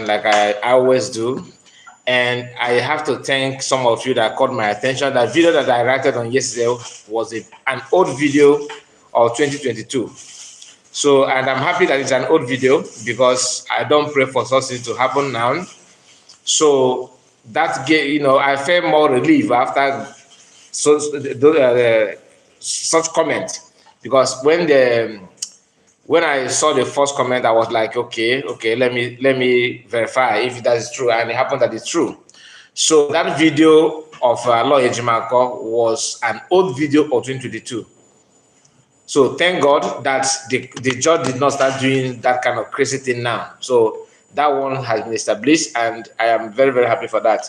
like I always do. And I have to thank some of you that caught my attention. That video that I reacted on yesterday was an old video of 2022. So, and I'm happy that it's an old video because I don't pray for such things to happen now. So that I felt more relief after such comment, because when I saw the first comment, I was like, okay, let me verify if that is true, and it happened that it's true. So that video of Lawyer B0k0haram was an old video of 2022. So thank God that the judge did not start doing that kind of crazy thing now. So that one has been established, and I am very, very happy for that.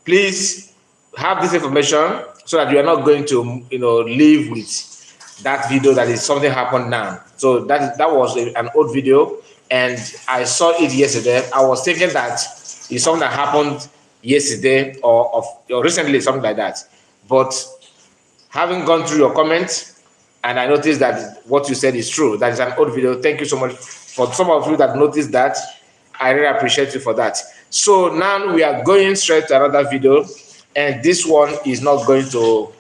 Please have this information so that you are not going to, live with that video that is something happened now. So that was an old video, and I saw it yesterday. I was thinking that it's something that happened yesterday or recently, something like that. But having gone through your comments, and I noticed that what you said is true. That is an old video. Thank you so much for some of you that noticed that. I really appreciate you for that. So now we are going straight to another video, and this one is not going to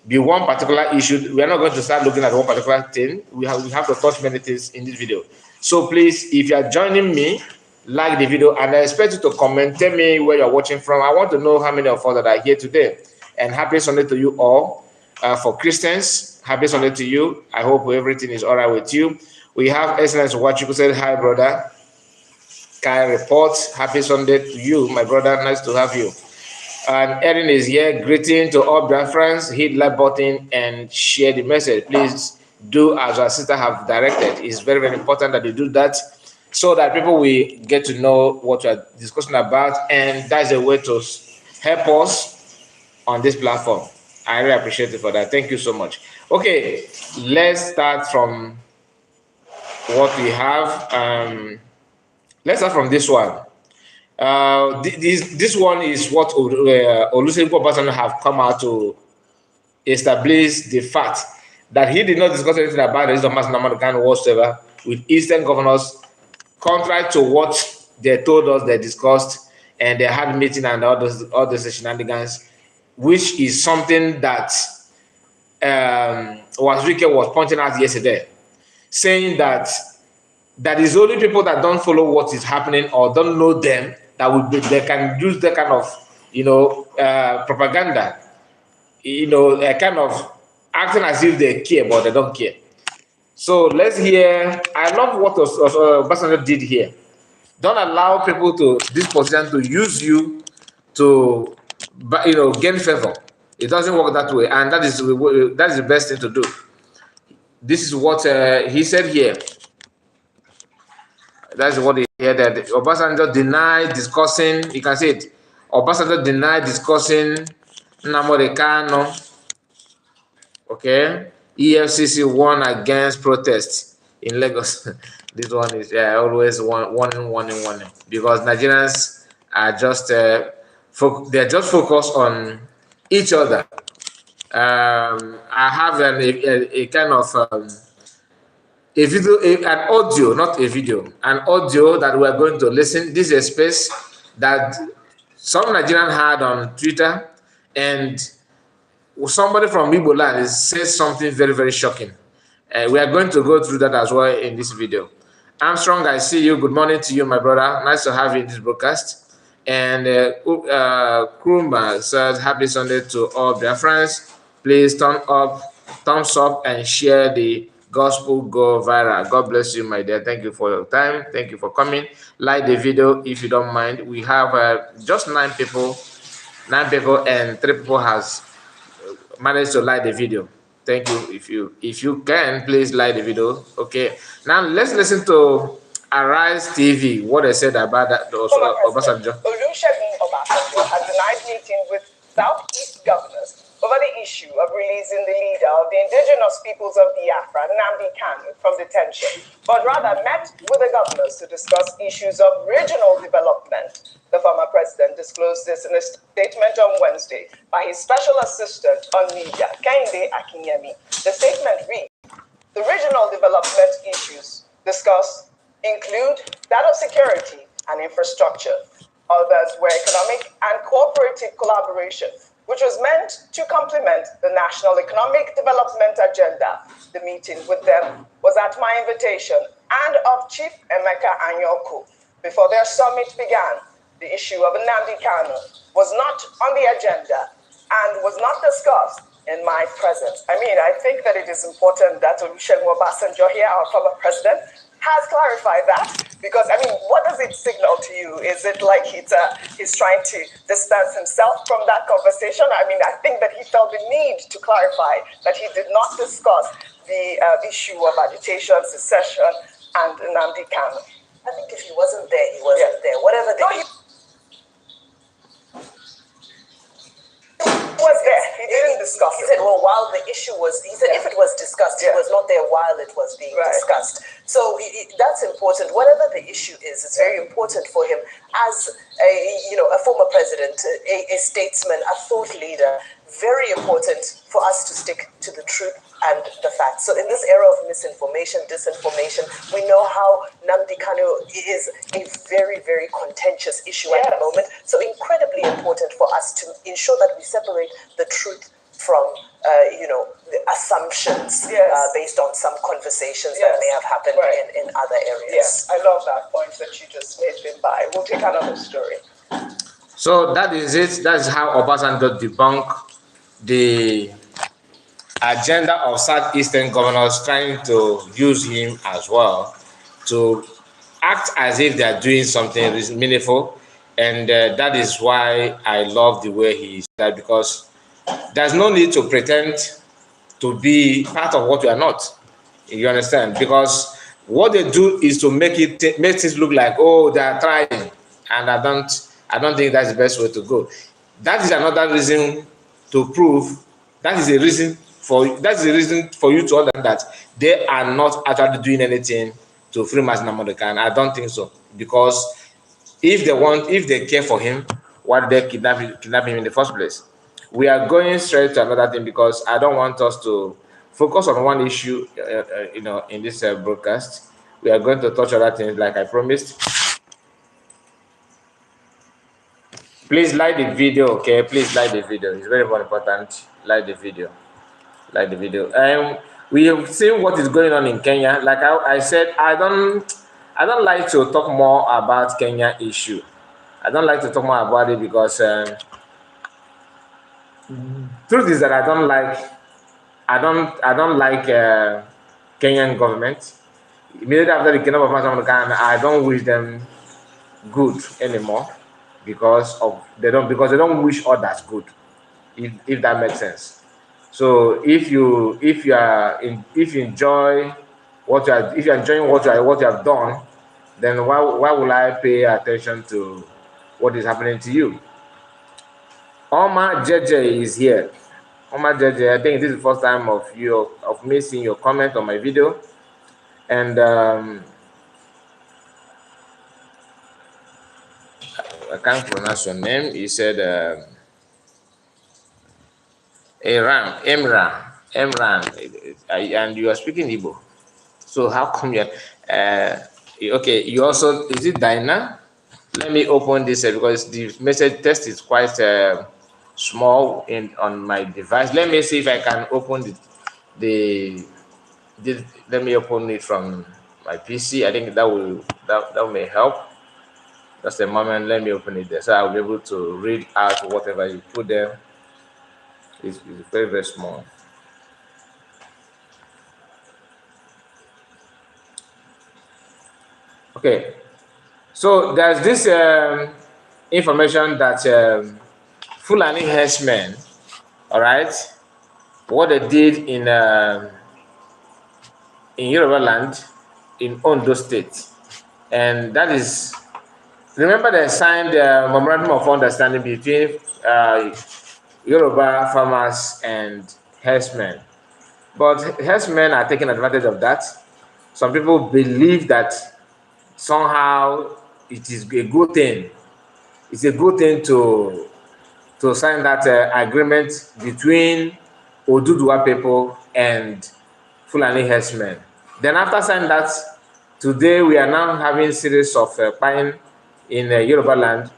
be one particular issue. We are not going to start looking at one particular thing. We have to touch many things in this video. So please, if you are joining me, like the video, and I expect you to comment. Tell me where you're watching from. I want to know how many of us that are here today. And happy Sunday to you all. For Christians, happy Sunday to you. I hope everything is all right with you. We have Excellence Wachuku said, hi, brother. Kai reports, happy Sunday to you, my brother. Nice to have you. And Erin is here. Greeting to all Biafrans. Hit like button and share the message. Please do as our sister have directed. It's very, very important that you do that so that people will get to know what we are discussing about. And that's a way to help us on this platform. I really appreciate it for that. Thank you so much. Okay, let's start from what we have. Let's start from this one. This one is what Olusegun Obasanjo have come out to establish the fact that he did not discuss anything about the issue of Nnamdi Kanu whatsoever with Eastern governors, contrary to what they told us they discussed, and they had meeting and all those shenanigans, which is something that Wazirike was pointing out yesterday, saying that is only people that don't follow what is happening or don't know them they can use that kind of propaganda, kind of acting as if they care but they don't care. So let's hear. I love what Obasanjo did here. Don't allow people to this position to use you to gain favor. It doesn't work that way, and that is the best thing to do. This is what he said here. That's what he said, that Obasanjo denied discussing. You can see it. Obasanjo denied discussing Nnamdi Kanu. Okay, EFCC warned against protests in Lagos. This one is always warning, because Nigerians are just they're just focused on each other. I have a kind of a video, an audio, not a video, an audio that we're going to listen. This is a space that some Nigerian had on Twitter, and somebody from Igbo land says something very, very shocking. We are going to go through that as well in this video. Armstrong, I see you. Good morning to you, my brother. Nice to have you in this broadcast. And Krumba says, happy Sunday to all their friends. Please thumbs up, and share the gospel go viral. God bless you, my dear. Thank you for your time. Thank you for coming. Like the video if you don't mind. We have just 9 people, and 3 people has managed to like the video. Thank you. If you can, please like the video. Okay. Now let's listen to Arise TV, what they said about that Obasanjo. Olusegun Obasanjo has denied meeting with Southeast governors over the issue of releasing the leader of the indigenous peoples of Biafra, Nnamdi Kanu, from detention, but rather met with the governors to discuss issues of regional development. The former president disclosed this in a statement on Wednesday by his special assistant on media, Kehinde Akinyemi. The statement reads, the regional development issues discussed include that of security, and infrastructure. Others were economic and cooperative collaboration, which was meant to complement the national economic development agenda. The meeting with them was at my invitation and of Chief Emeka Anyoku. Before their summit began, the issue of Nnamdi Kanu was not on the agenda and was not discussed in my presence. I mean, I think that it is important that Olusegun Obasanjo here, our former president, has clarified that, because, I mean, what does it signal to you? Is it like he's trying to distance himself from that conversation? I mean, I think that he felt the need to clarify that he did not discuss the issue of agitation, secession, and Nnamdi Kanu. I think if he wasn't there, he wasn't there. Whatever the was there. He didn't discuss it. He said, well, while the issue was, he said, if it was discussed, he was not there while it was being discussed. So that's important. Whatever the issue is, it's very important for him as a former president, a statesman, a thought leader. Very important for us to stick to the truth and the facts. So in this era of misinformation, disinformation, we know how Nnamdi Kanu is a very, very contentious issue at the moment. So incredibly important for us to ensure that we separate the truth from, the assumptions based on some conversations that may have happened in other areas. Yes, I love that point that you just made, Bimba. We'll take another story. So that is it. That is how Obasanjo debunked the agenda of Southeastern governors trying to use him as well to act as if they are doing something meaningful. And that is why I love the way he said, because there's no need to pretend to be part of what you are not. You understand? Because what they do is to make things look like, oh, they are trying. And I don't think that's the best way to go. That is another reason to prove, that's the reason for you to understand that they are not actually doing anything to free Nnamdi Kanu. I don't think so. Because if they care for him, why did they kidnap him in the first place? We are going straight to another thing, because I don't want us to focus on one issue, in this broadcast. We are going to touch other things, like I promised. Please like the video, okay? Please like the video. It's very, very important. Like the video. Like the video. We have seen what is going on in Kenya. Like I said, I don't like to talk more about Kenya issue. I don't like to talk more about it because truth is that I don't like Kenyan government. Immediately after the kingdom of Nnamdi Kanu, I don't wish them good anymore because they don't wish others good, if that makes sense. So if you're enjoying what you have done, then why will I pay attention to what is happening to you? Oma JJ is here. Oma JJ, I think this is the first time of me seeing your comment on my video, and I can't pronounce your name. You said Emran, and you are speaking Igbo. So how come you? Okay, you also, is it Dinah? Let me open this because the message text is quite small on my device. Let me see if I can open let me open it from my PC. I think that may help. Just a moment. Let me open it there, so I'll be able to read out whatever you put there. It's very, very small. Okay, so there's this information that Fulani Herdsmen, all right, what they did in Yoruba land, in Ondo State, and that is, remember they signed a memorandum of understanding between Yoruba farmers and herdsmen, but herdsmen are taking advantage of that. Some people believe that somehow it is a good thing. It's a good thing to sign that agreement between Oduduwa people and Fulani herdsmen. Then after signing that, today we are now having series of buying in Yoruba land.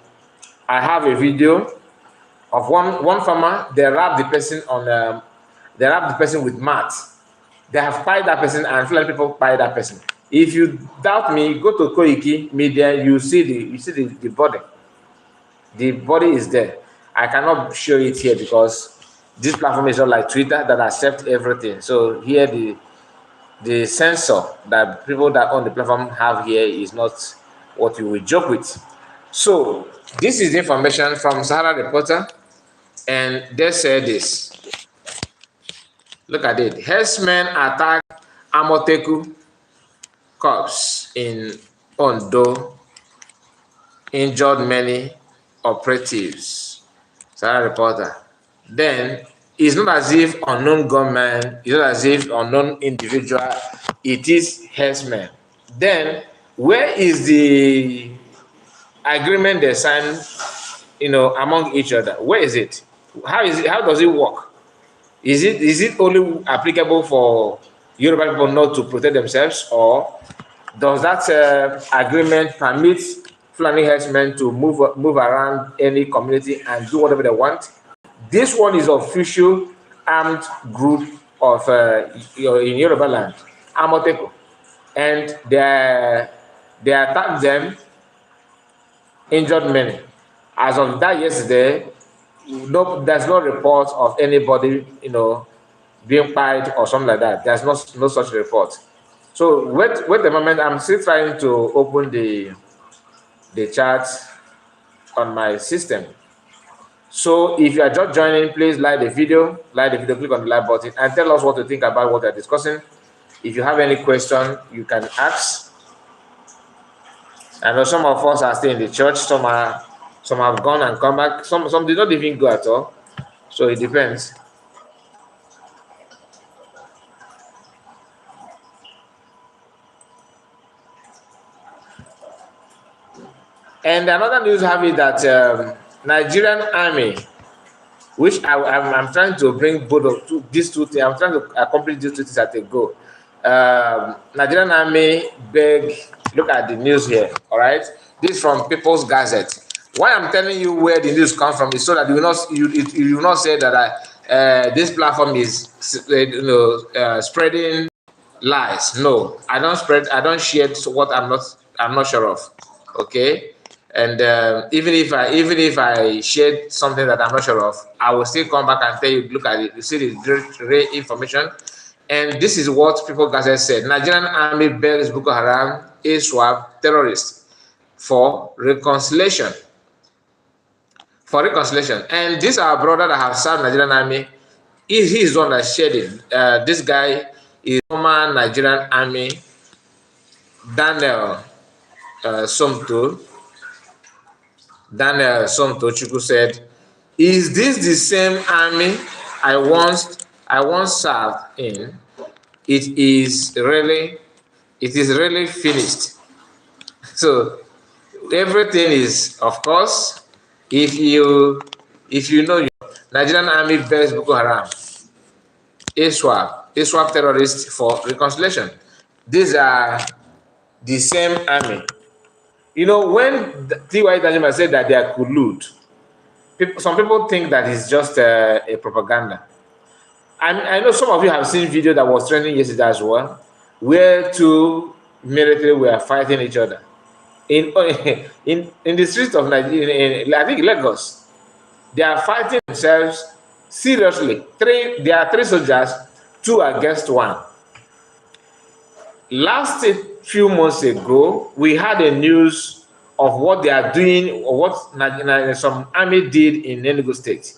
I have a video of one farmer. They robbed the person on they robbed the person with mat. They have pied that person, and Fulani people pie that person. If you doubt me, go to Koiki Media. You see the body. The body is there. I cannot show it here because this platform is not like Twitter that accepts everything. So here the censor that people that own the platform have here is not what you will joke with. So this is the information from Sahara Reporter, and they said this. Look at it. Herdsmen attack Amoteku corps in Ondo, injured many operatives. Sahara Reporter. Then it's not as if unknown gunman, it's not as if unknown individual, it is herdsmen. Then where is the agreement they sign, among each other? Where is it? How does it work? Is it only applicable for Yoruba people not to protect themselves, or does that agreement permit Fulani herdsmen to move around any community and do whatever they want? This one is official armed group of in Yoruba land, Amoteko, and they attacked them, injured many. As of that yesterday, there's no report of anybody, being pied or something like that. There's no such report. So wait a moment. I'm still trying to open the chat on my system. So if you are just joining, please like the video, click on the like button, and tell us what you think about what we're discussing. If you have any question, you can ask. I know some of us are still in the church, some have gone and come back, some did not even go at all. So it depends. And another news have it that Nigerian army, which I'm trying to bring both of these two things. I'm trying to accomplish these two things at a go. Nigerian army look at the news here. All right, this is from People's Gazette. Why I'm telling you where the news comes from is so that you will not say that this platform is spreading lies. No, I don't share what I'm not sure of. Okay. And even if I shared something that I'm not sure of, I will still come back and tell you, look at it, you see the real information. And this is what People Gazette said. Nigerian army begs Boko Haram, Iswap terrorists for reconciliation. And this our brother that have served Nigerian army, he is the one that shared it. This guy is former Nigerian army, Daniel Somto Chukwu said, "Is this the same army I once served in? It is really finished." So everything is, of course, if you know, Nigerian army begs Boko Haram, Iswap terrorists for reconciliation. These are the same army. When T.Y. Tajima said that they are collude, some people think that it's just a propaganda. I know some of you have seen video that was trending yesterday as well, where two military were fighting each other in the streets of Nigeria. I think Lagos, they are fighting themselves seriously. There are three soldiers, 2 against 1. Last few months ago, we had a news of what they are doing, or what some army did in Enugu State.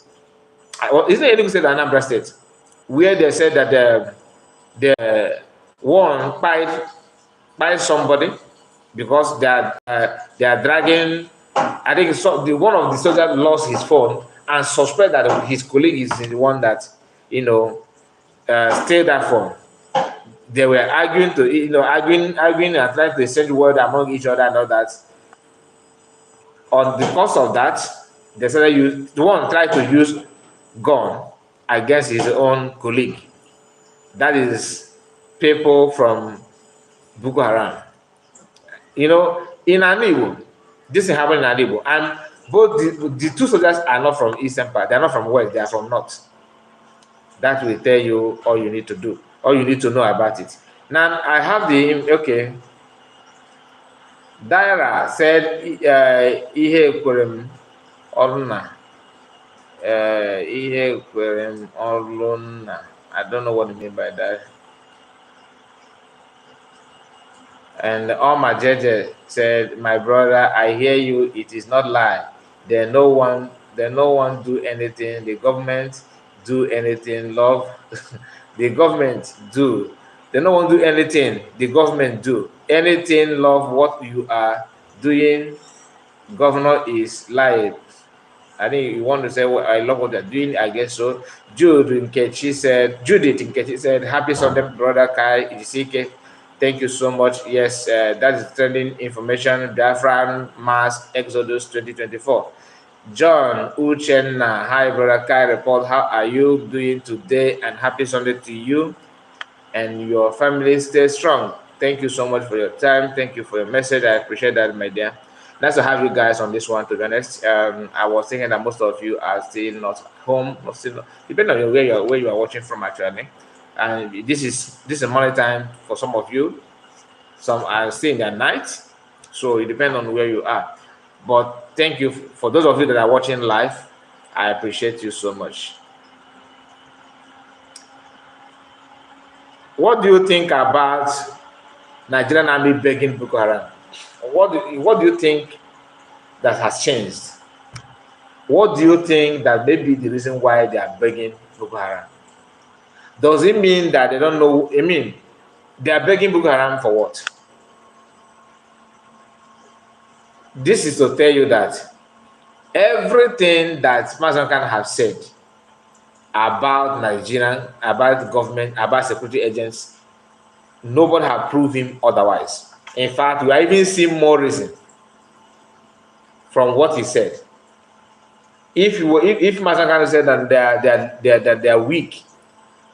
Isn't it Enugu State or Anambra State? Where they said that the one by somebody because they are dragging. I think one of the soldiers lost his phone and suspect that his colleague is the one that stole that phone. They were arguing and trying to exchange word among each other and all that. On the course of that, they said the one tried to use gun against his own colleague. That is people from Boko Haram. In Aniwo, This is happening in Igbo. And both the two soldiers are not from eastern part. They are not from west. They are from north. That will tell you all you need to do. All you need to know about it. Now I have the okay. Daira said ihe kwerem oruna. Ihe kwerem oruna. I don't know what you mean by that. And Oma Jeje said, my brother, I hear you, it is not lie. There no one do anything. The government do anything, love. The government do. They no one do anything. The government do. Anything, love what you are doing. Governor is lying. I think you want to say, well, I love what they're doing. I guess so. Judith Nkechi said, happy Sunday, brother Kai Isike. Thank you so much. Yes, that is trending information. Biafran Mass Exodus 2024. John Uchenna, hi brother Kai, report. How are you doing today? And happy Sunday to you and your family. Stay strong. Thank you so much for your time. Thank you for your message. I appreciate that, my dear. Nice to have you guys on this one, to be honest. I was thinking that most of you are still not home, depending on where you are watching from, actually. And this is morning time for some of you. Some are still in their night, so it depends on where you are. But thank you for those of you that are watching live. I appreciate you so much. What do you think about Nigerian army begging Boko Haram? What do you think that has changed? What do you think that may be the reason why they are begging Boko Haram? Does it mean that they don't know? I mean, they are begging Boko Haram for what? This is to tell you that everything that Mazen Khan have said about Nigerian, about the government, about security agents, nobody have proved him otherwise. In fact, we are even seeing more reason from what he said. If Mazen Khan said that they are weak,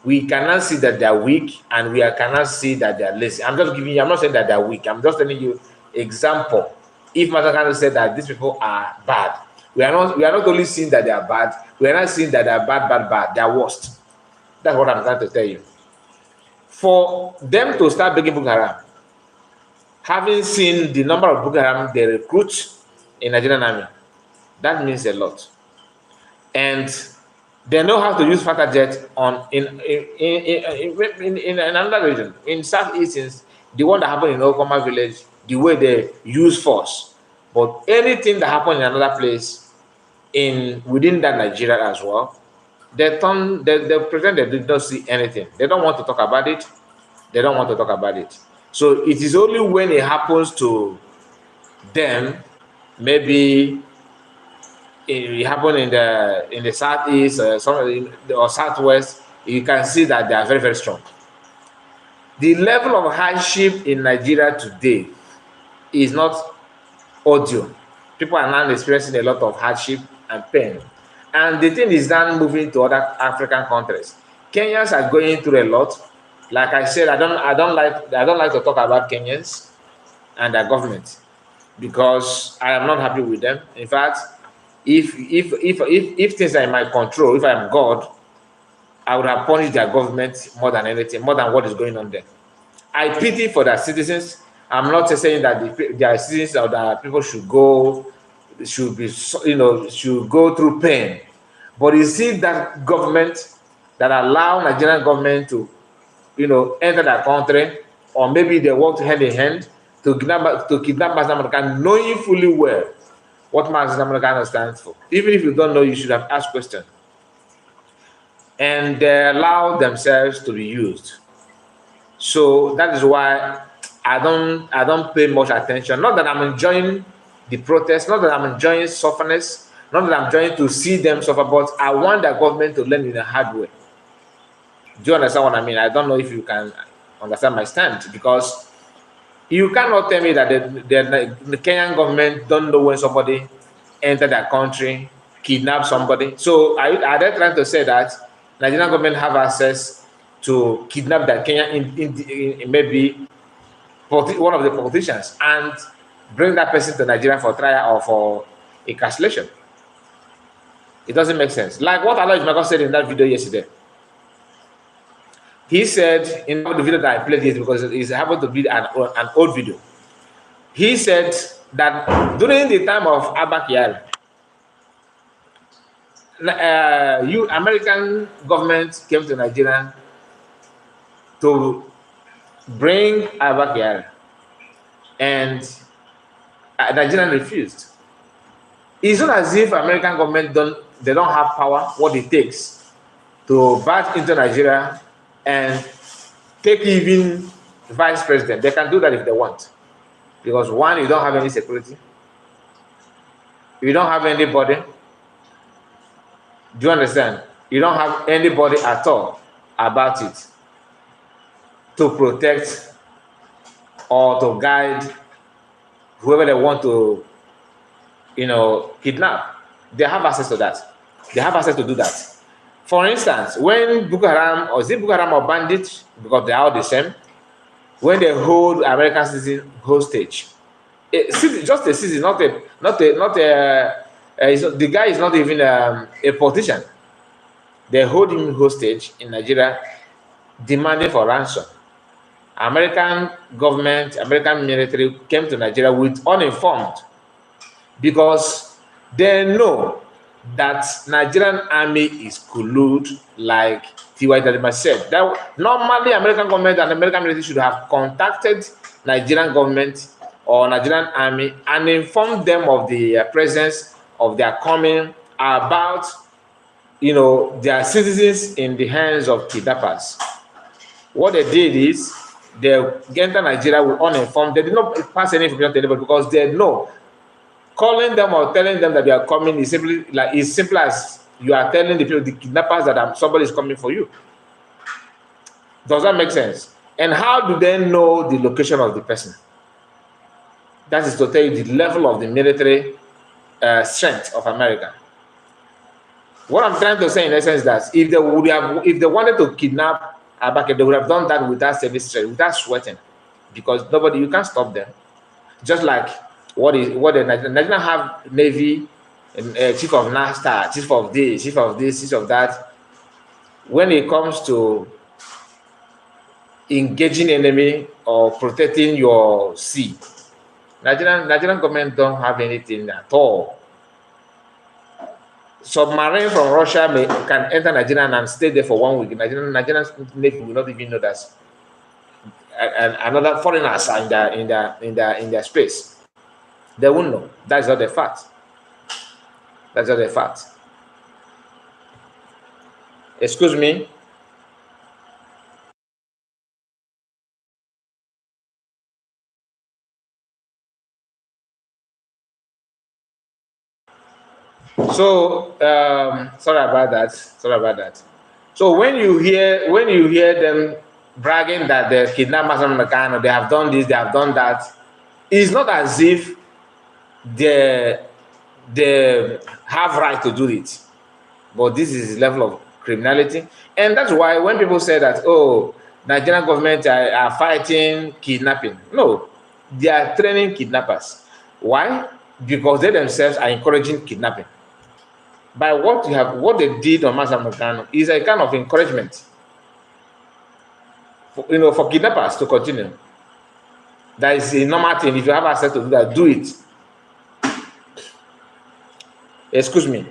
we cannot see that they are weak, and we cannot see that they are lazy. I'm not saying that they are weak. I'm just telling you example. If Mazen Khan said that these people are bad, we are not only seeing that they are bad, we are not seeing that they are bad. They are worst. That's what I'm trying to tell you. For them to start begging Boko Haram, having seen the number of Boko Haram they recruit in Nigerian army, that means a lot. And they know how to use fighter jet in another region, in Southeast, the one that happened in Okoma village, the way they use force. But anything that happened in another place within that Nigeria as well, they pretend they did not see anything. They don't want to talk about it. They don't want to talk about it. So it is only when it happens to them, maybe it happened in the Southeast or Southwest, you can see that they are very, very strong. The level of hardship in Nigeria today is not audio. People are now experiencing a lot of hardship and pain. And the thing is now moving to other African countries. Kenyans are going through a lot. Like I said, I don't like to talk about Kenyans and their government, because I am not happy with them. In fact, if things are in my control, if I am God, I would have punished their government more than anything, more than what is going on there. I pity for their citizens. I'm not saying that their citizens or that people should go through pain. But you see that government that allow Nigerian government to, enter their country, or maybe they work hand in hand to kidnap Mazen Khan, knowing fully well what Mazen Khan stands for. Even if you don't know, you should have asked questions. And they allow themselves to be used. So that is why I don't pay much attention. Not that I'm enjoying the protest, not that I'm enjoying sufferness, not that I'm trying to see them suffer, but I want the government to learn in a hard way. Do you understand what I mean? I don't know if you can understand my stand, because you cannot tell me that the Kenyan government don't know when somebody entered their country, kidnap somebody. So are they trying to say that Nigerian government have access to kidnap that Kenyan in maybe one of the politicians? And bring that person to Nigeria for trial or for incarceration. It doesn't make sense. Like what Aloy Michael said in that video yesterday. He said in the video that I played here, because it happened to be an old video. He said that during the time of Abba Kyari, American government came to Nigeria to bring Abba Kyari, and Nigeria refused. It's not as if American government don't have power, what it takes to barge into Nigeria and take even vice president. They can do that if they want. Because one, you don't have any security. You don't have anybody. Do you understand? You don't have anybody at all about it to protect or to guide whoever they want to, kidnap. They have access to that. They have access to do that. For instance, when Boko Haram, or is it Boko Haram or bandits, because they are all the same, when they hold American citizens hostage, just a citizen, the guy is not even a politician. They hold him hostage in Nigeria, demanding for ransom. American government, American military came to Nigeria with uninformed, because they know that Nigerian army is collude, like T.Y. Dalima said. That normally American government and American military should have contacted Nigerian government or Nigerian army and informed them of the presence of their coming, about their citizens in the hands of kidnappers. What they did is they entered Nigeria with uninformed. They did not pass any information to anybody, because they know calling them or telling them that they are coming is simply like as simple as you are telling the people, the kidnappers, that somebody is coming for you. Does that make sense? And how do they know the location of the person? That is to tell you the level of the military strength of America. What I'm trying to say in essence is that if they wanted to kidnap Abake, they would have done that without service strength, without sweating, because you can't stop them. Just like what the Nigerian have Navy, chief of NASTA, chief of this, chief of that. When it comes to engaging enemy or protecting your sea, Nigerian government don't have anything at all. Submarine from Russia can enter Nigeria and stay there for 1 week. Nigerian Navy will not even know that another foreigners are in their space. They won't know. That's not the fact. That's not the fact. Excuse me. So sorry about that. So when you hear them bragging that the kidnappers from Kanu, they have done this, they have done that, it's not as if they have right to do it, but this is the level of criminality. And that's why when people say that, oh, Nigerian government are fighting kidnapping, no, they are training kidnappers. Why? Because they themselves are encouraging kidnapping. By what they did on Nnamdi Kanu is a kind of encouragement for kidnappers to continue. That is a normal thing. If you have access to do that, do it. Excuse me.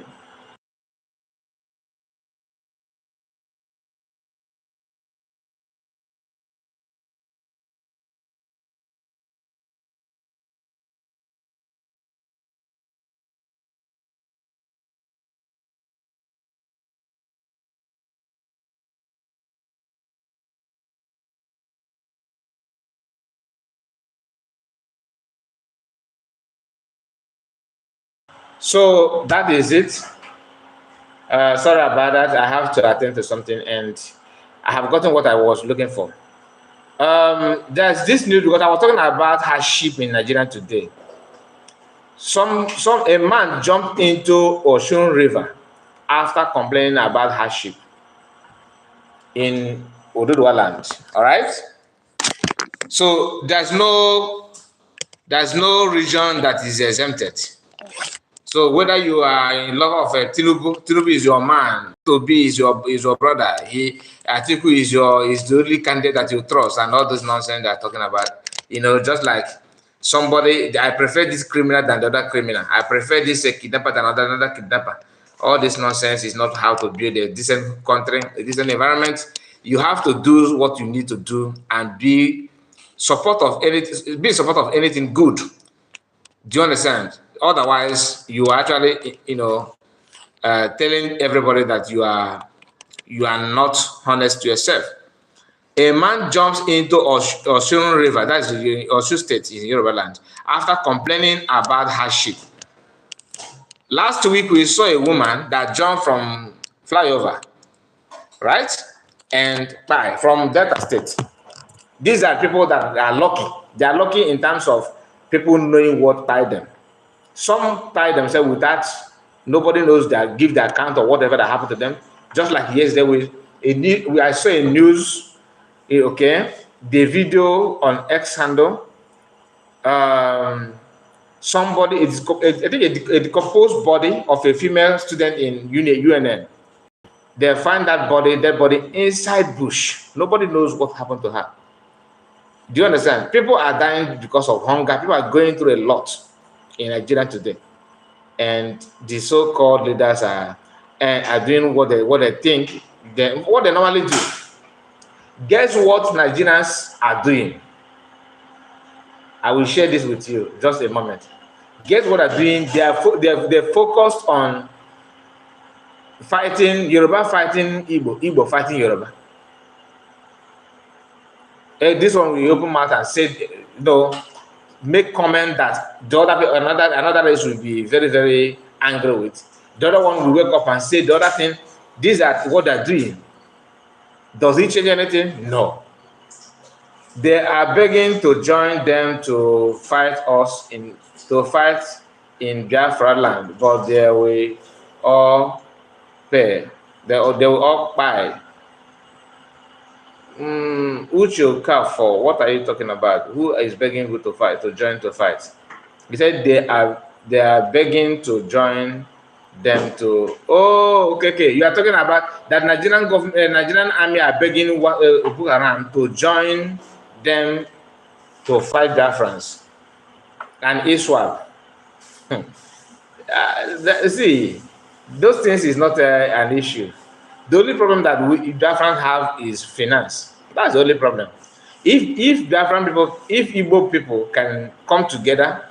So that is it. Sorry about that. I have to attend to something, and I have gotten what I was looking for. There's this news, because I was talking about hardship in Nigeria today. A man jumped into Osun River after complaining about hardship in Oduduwa land. All right. So there's no There's no region that is exempted. So whether you are in love of Tinubu is your man, Tobi is your brother, Atiku is the only candidate that you trust, and all this nonsense they're talking about. Just like somebody, I prefer this criminal than the other criminal. I prefer this kidnapper than another kidnapper. All this nonsense is not how to build a decent country, a decent environment. You have to do what you need to do and be support of anything good. Do you understand? Otherwise, you are actually, telling everybody that you are not honest to yourself. A man jumps into Osun River, that's the Osun State in Yoruba land, after complaining about hardship. Last week, we saw a woman that jumped from flyover, right? And from Delta State. These are people that are lucky. They are lucky in terms of people knowing what tied them. Some tie themselves without nobody knows that give the account or whatever that happened to them. Just like yesterday, I saw a news, okay, the video on X handle. Somebody, I think a decomposed body of a female student in UNN. They find that dead body inside bush. Nobody knows what happened to her. Do you understand? People are dying because of hunger. People are going through a lot in Nigeria today, and the so-called leaders are doing what they think, what they normally do. Guess what Nigerians are doing? I will share this with you just a moment. Guess what they're doing? They're focused on fighting Yoruba, fighting Igbo fighting Yoruba. This one we open mouth and say, make comment that the another race will be very, very angry with. The other one will wake up and say the other thing. These are what they're doing. Does it change anything? No. They are begging to join them to fight in Biafra land, but they will all pay. They will all buy. Ucho for what are you talking about? Who is begging you to join to fight? He said they are begging to join them to. Oh, okay. You are talking about that Nigerian government, Nigerian army are begging Boko Haram to join them to fight Biafrans and Iswap. See, those things is not an issue. The only problem that Biafrans have is finance. That's the only problem. If Biafran people, if Igbo people can come together,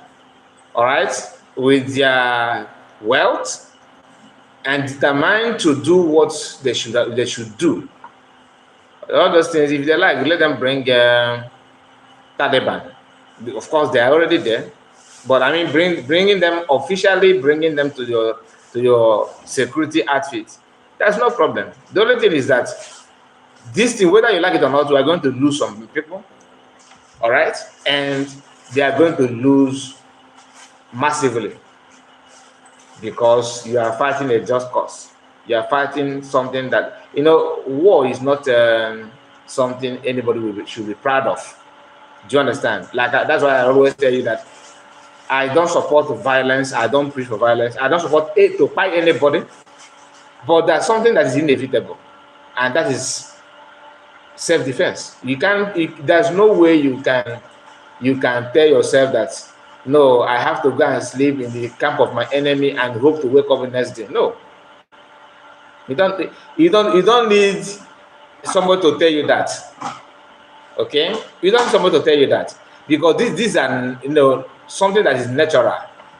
all right, with their wealth and determined to do what they should do, all those things, if they like, let them bring Taliban. Of course, they are already there, but I mean, bringing them officially, bringing them to your security outfit. That's no problem. The only thing is that this thing, whether you like it or not, we are going to lose some people, all right? And they are going to lose massively because you are fighting a just cause. You are fighting something that, war is not something anybody should be proud of. Do you understand? Like, that's why I always tell you that I don't support violence. I don't preach for violence. I don't support to fight anybody. But there's something that is inevitable, and that is self-defense. There's no way you can tell yourself that, no, I have to go and sleep in the camp of my enemy and hope to wake up the next day. No. You don't need somebody to tell you that. Okay? You don't need somebody to tell you that. Because these are something that is natural,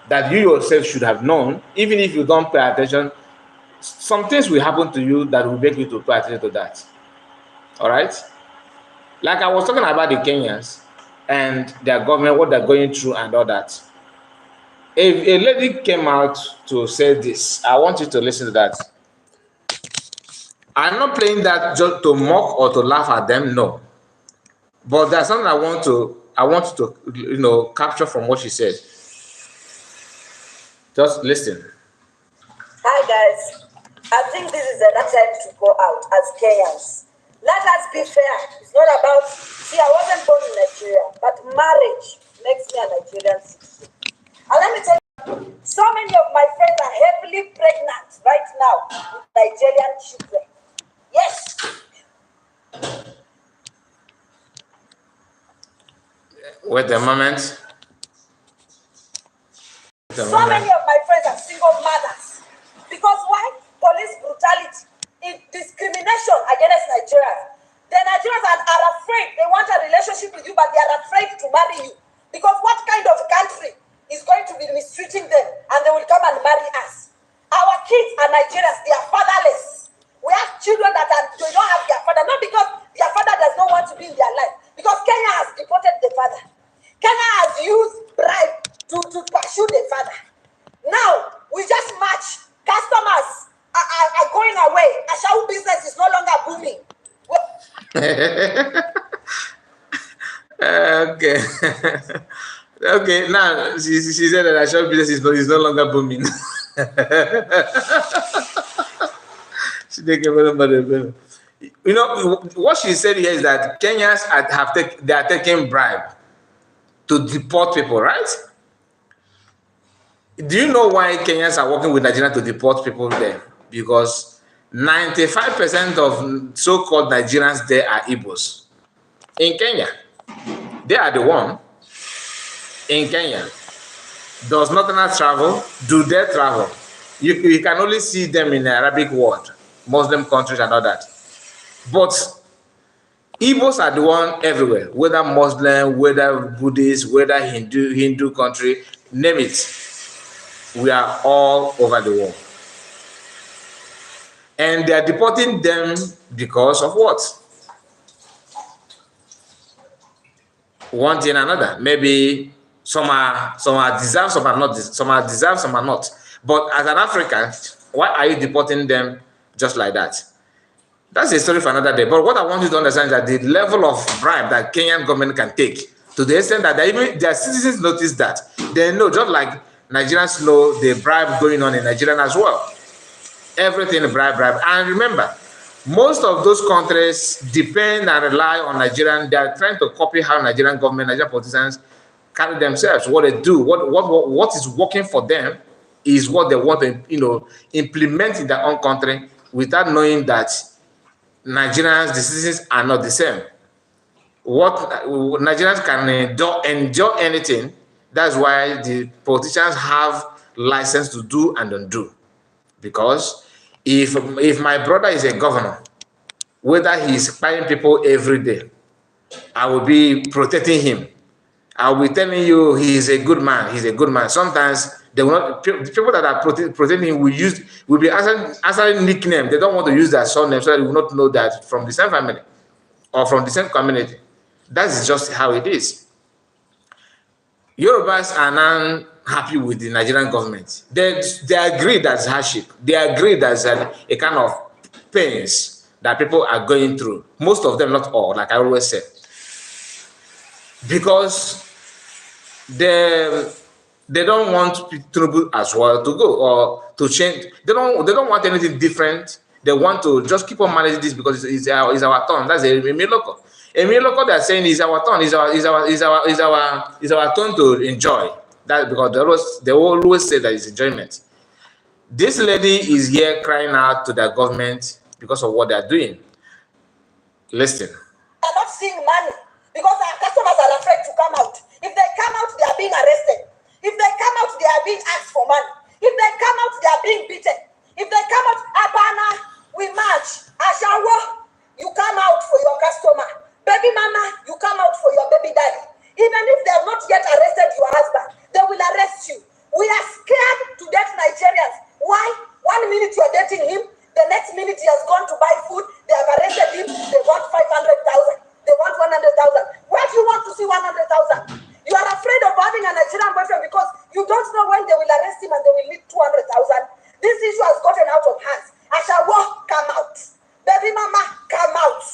that you yourself should have known, even if you don't pay attention. Some things will happen to you that will make you to pay attention to that. All right? Like I was talking about the Kenyans and their government, what they're going through and all that. A lady came out to say this. I want you to listen to that. I'm not playing that just to mock or to laugh at them, no. But there's something I want to capture from what she said. Just listen. Hi guys. I think this is another time to go out as Kenyans. Let us be fair. It's not about, see, I wasn't born in Nigeria, but marriage makes me a Nigerian citizen. And let me tell you, so many of my friends are heavily pregnant right now with Nigerian children. Yes. Wait a moment. So many of my friends are single mothers. Because why? Police brutality, discrimination against Nigerians. The Nigerians are afraid. They want a relationship with you, but they are afraid to marry you. Because what kind of country is going to be mistreating them and they will come and marry us? Our kids are Nigerians. They are fatherless. We have children that they don't have their father. Not because their father does not want to be in their life. Because Kenya has deported the father. Kenya has used bribe to pursue the father. Now, we just match. Customers are going away. Ashawu business is no longer booming. Okay. Okay, now she said that Ashawu business is no longer booming. She take a you know, what she said here is that Kenyans they are taking bribe to deport people, right? Do you know why Kenyans are working with Nigeria to deport people there? Because 95% of so-called Nigerians there are Igbos. In Kenya, they are the one. In Kenya, does Northerners travel? Do they travel? You can only see them in the Arabic world, Muslim countries and all that. But Igbos are the one everywhere, whether Muslim, whether Buddhist, whether Hindu country, name it. We are all over the world. And they are deporting them because of what? One thing or another. Maybe some are deserved, some are not. Some are deserved, some are not. But as an African, why are you deporting them just like that? That's a story for another day. But what I want you to understand is that the level of bribe that Kenyan government can take, to the extent that even their citizens notice that, they know, just like Nigerians know the bribe going on in Nigeria as well. Everything bribe. And remember, most of those countries depend and rely on Nigerian. They are trying to copy how Nigerian government, Nigerian politicians carry themselves, what they do, what is working for them is what they want to, implement in their own country without knowing that Nigerians, the citizens are not the same. What Nigerians can endure anything. That's why the politicians have license to do and undo. Because if my brother is a governor, whether he's firing people every day, I will be protecting him. I will be telling you he's a good man. He's a good man. Sometimes they will not. People that are protecting him will be answering nickname. They don't want to use their surname, so they will not know that from the same family or from the same community. That is just how it is. Yorubas are now happy with the Nigerian government. They agree that's hardship. They agree that's a kind of pains that people are going through. Most of them, not all, like I always say. Because they don't want Tinubu as well to go or to change. They don't want anything different. They want to just keep on managing this because it's our turn. That's a miracle. A miracle they're saying is our turn. Is our turn to enjoy. That because they always say that it's enjoyment. This lady is here crying out to their government because of what they're doing. Listen. They are not seeing money because our customers are afraid to come out. If they come out, they are being arrested. If they come out, they are being asked for money. If they come out, they are being beaten. If they come out, Abana, we march. Ashawo, you come out for your customer. Baby mama, you come out for your baby daddy. Even if they have not yet arrested your husband, they will arrest you. We are scared to death, Nigerians. Why? 1 minute you are dating him, the next minute he has gone to buy food, they have arrested him, they want 500,000, they want 100,000. Where do you want to see 100,000? You are afraid of having a Nigerian boyfriend because you don't know when they will arrest him and they will need 200,000. This issue has gotten out of hands. Ashawo, come out. Baby mama, come out.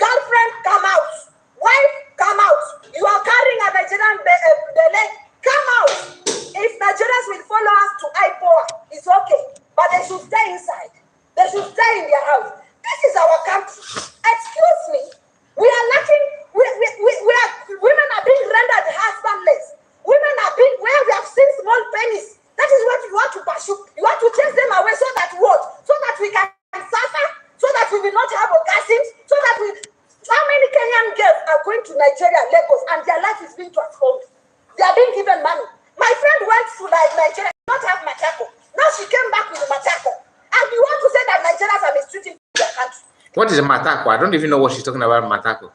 Girlfriend, come out. Wife, come out. You are carrying a Nigerian belly. Come out. If Nigerians will follow us to IPOB, it's okay. But they should stay inside. They should stay in their house. This is our country. Excuse me. We are lacking, women are being rendered husbandless. Women are being, where we have seen small pennies. That is what you want to pursue. You want to chase them away so that what? So that we can suffer, so that we will not have orgasms, so that we, how many Kenyan girls are going to Nigeria, Lagos, and their life is being transformed? They are being given money. My friend went to Nigeria, not have matako. Now she came back with matako. And you want to say that Nigerians are mistreating their country? What is a matako? I don't even know what she's talking about, matako.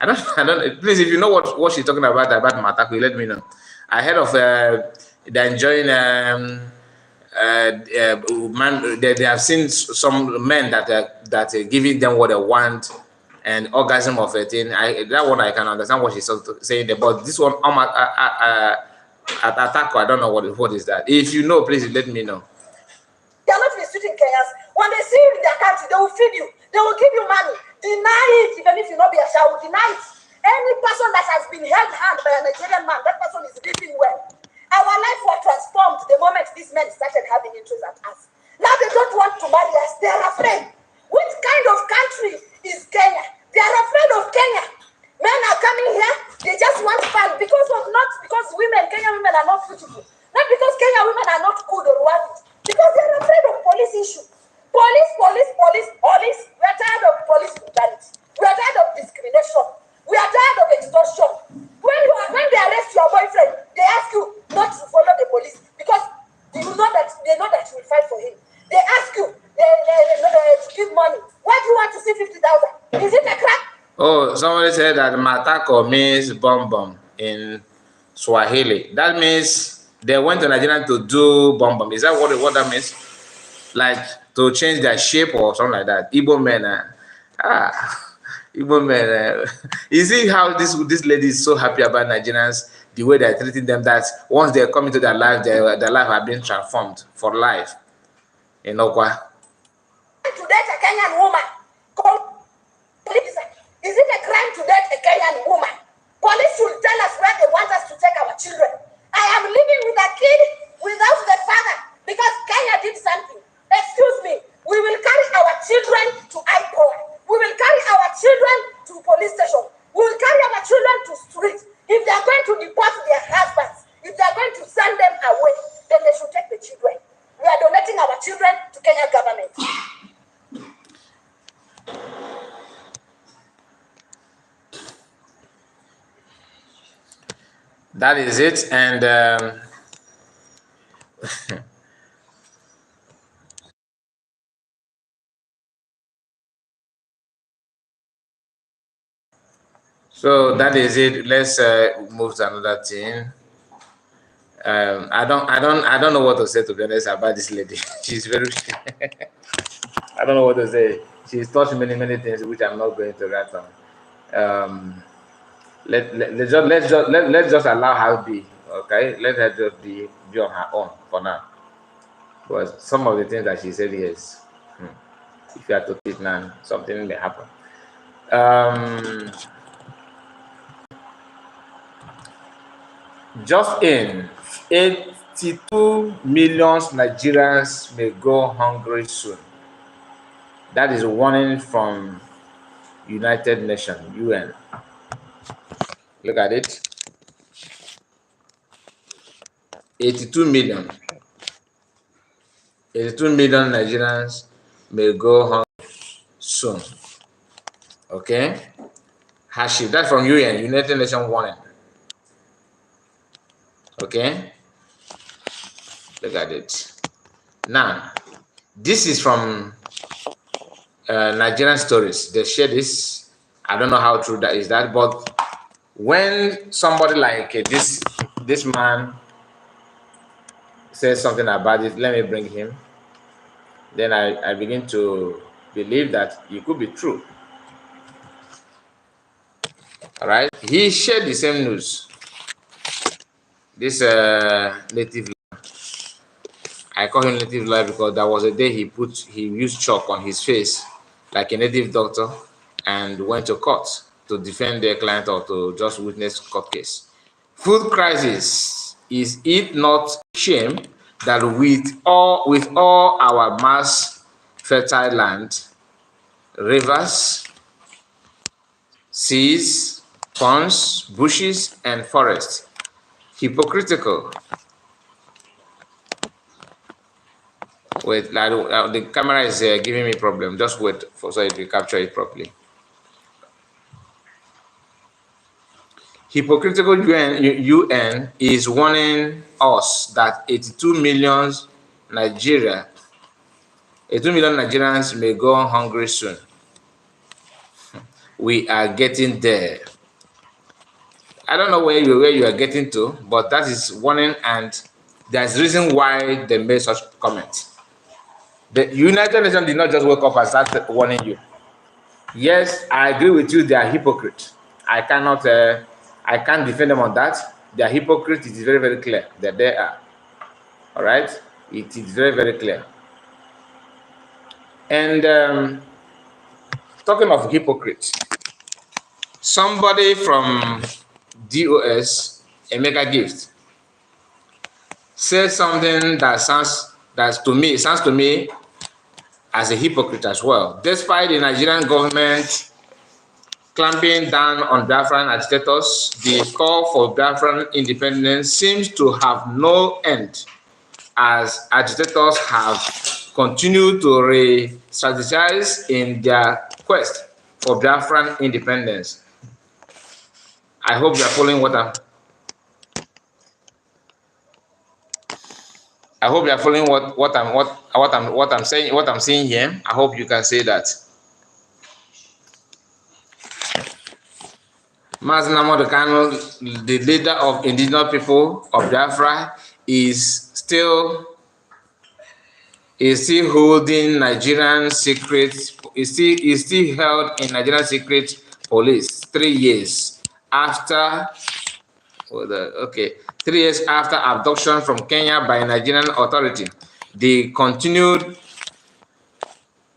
I don't, please, if you know what she's talking about matako, you let me know. I heard of the enjoying, man, they have seen some men that are giving them what they want and orgasm of a thing. That one I can understand what she's saying there, but this one, Atako, I don't know what is that. If you know, please let me know. They are not mistreating Kenyans. When they see you in their country, they will feed you. They will give you money. Deny it, even if you not be a child. Deny it. Any person that has been held hand by a Nigerian man, that person is living well. Our life was transformed the moment these men started having interest at us. Now they don't want to marry us. They are afraid. Which kind of country is Kenya? They are afraid of Kenya. Men are coming here. They just want fun because Kenyan women are not beautiful. Not because Kenyan women are not good or worthy. Because they are afraid of police issue. Police. We are tired of police brutality. We are tired of discrimination. We are tired of extortion. When they arrest your boyfriend, they ask you not to follow the police because they know that you will fight for him. They ask you to give money. Why do you want to see 50,000? Is it a crime? Oh, somebody said that matako means bomb in Swahili. That means they went to Nigeria to do bomb. Is that what that means? Like to change their shape or something like that. Igbo men, Igbo men. You see how this lady is so happy about Nigerians, the way they're treating them, that once they come into their life, their life have been transformed for life. In Okwa. To date a Kenyan woman. Is it a crime to date a Kenyan woman? Police should tell us where they want us to take our children. I am living with a kid without the father because Kenya did something. Excuse me. We will carry our children to IPOB. We will carry our children to police station. We will carry our children to street. If they are going to deport their husbands, if they are going to send them away, then they should take the children. We are donating our children to Kenya government. That is it, and so that is it. Let's move to another thing. I don't know what to say, to be honest, about this lady. She's very I don't know what to say. She's touched many things which I'm not going to write on. Let's just allow her be, okay? Let her just be on her own for now. But some of the things that she said, yes, if you are to take now, something may happen. Just in 82 million Nigerians may go hungry soon. That is a warning from United Nations, UN. Look at it. 82 million. 82 million Nigerians may go hungry soon. Okay? Hardship. That's from UN, United Nations warning. Okay? Look at it. Now, this is from Nigerian stories. They share this. I don't know how true that is, but when somebody like this man says something about it, let me bring him. Then I begin to believe that it could be true. All right. He shared the same news. This native lawyer. I call him native lawyer because there was a day he used chalk on his face like a native doctor and went to court to defend their client or to just witness court case. Food crisis, is it not shame that with all our mass fertile land, rivers, seas, ponds, bushes, and forests. Hypocritical. Wait, the camera is giving me problem. Just wait for so it will capture it properly. Hypocritical UN is warning us that 82 million Nigerians may go hungry soon. We are getting there. I don't know where you are getting to, but that is warning, and there's reason why they made such comments. The United Nations did not just wake up and start warning you. Yes, I agree with you, they are hypocrites. I can't defend them on that. They are hypocrites. It is very, very clear that they are. All right? It is very, very clear. And talking of hypocrites, somebody from DOS, Emeka Gift, says something that sounds to me as a hypocrite as well. Despite the Nigerian government clamping down on Biafran agitators, the call for Biafran independence seems to have no end, as agitators have continued to re-strategize in their quest for Biafran independence. I hope you are following what I'm saying here. I hope you can say that. Nnamdi Kanu, the leader of indigenous people of Biafra, is still holding Nigerian secrets. Is still held in Nigerian secret police 3 years after. 3 years after abduction from Kenya by Nigerian authority. The continued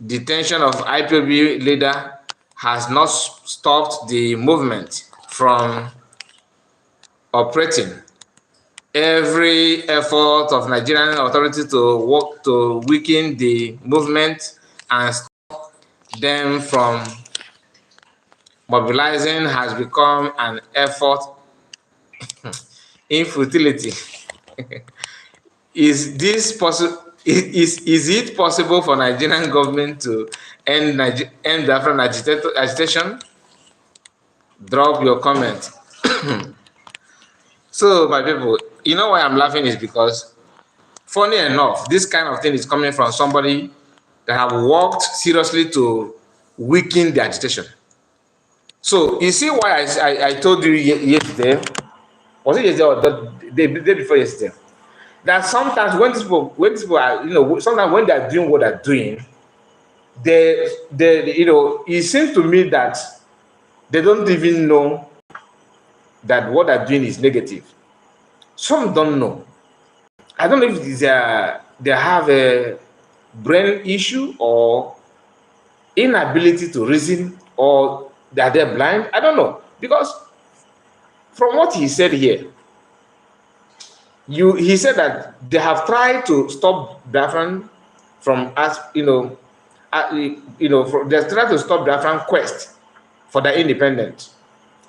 detention of IPOB leader has not stopped the movement from operating. Every effort of Nigerian authority to work to weaken the movement and stop them from mobilizing has become an effort in futility. Is it possible for Nigerian government to end Biafran agitation? Drop your comment. So, my people, you know why I'm laughing is because, funny enough, this kind of thing is coming from somebody that have worked seriously to weaken the agitation. So, you see why I told you yesterday, was it yesterday or the day before yesterday, that sometimes when people are, sometimes when they're doing what they're doing, they it seems to me that they don't even know that what they're doing is negative. Some don't know. I don't know if they have a brain issue or inability to reason, or that they're blind. I don't know, because from what he said here, he said that they have tried to stop Biafran from they tried to stop Biafran quest for their independence,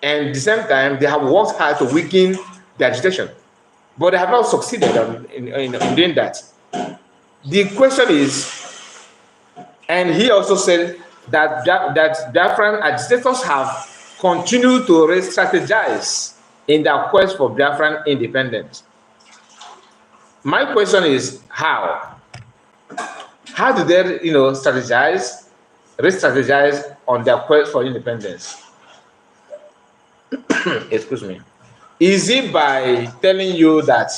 and at the same time they have worked hard to weaken the agitation, but they have not succeeded in doing that. The question is, and he also said that Biafran agitators have continued to re-strategize in their quest for Biafran independence. My question is, how? How do they, re-strategize on their quest for independence? Excuse me. Is it by telling you that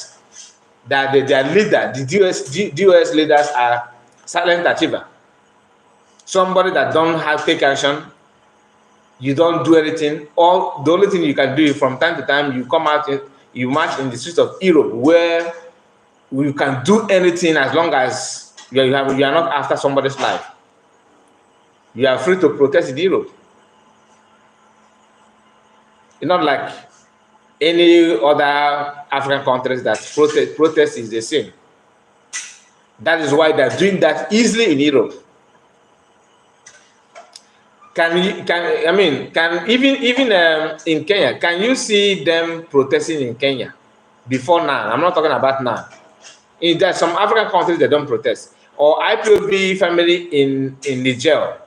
their leader, the DOS leaders, are silent achiever? Somebody that don't have take action, you don't do anything, or the only thing you can do from time to time, you come out, you march in the streets of Europe, where you can do anything as long as you are not after somebody's life. You are free to protest in Europe. It's not like any other African countries that protest is the same. That is why they're doing that easily in Europe. Can even in Kenya, can you see them protesting in Kenya before now? I'm not talking about now. There's some African countries that don't protest, or IPOB family in Niger,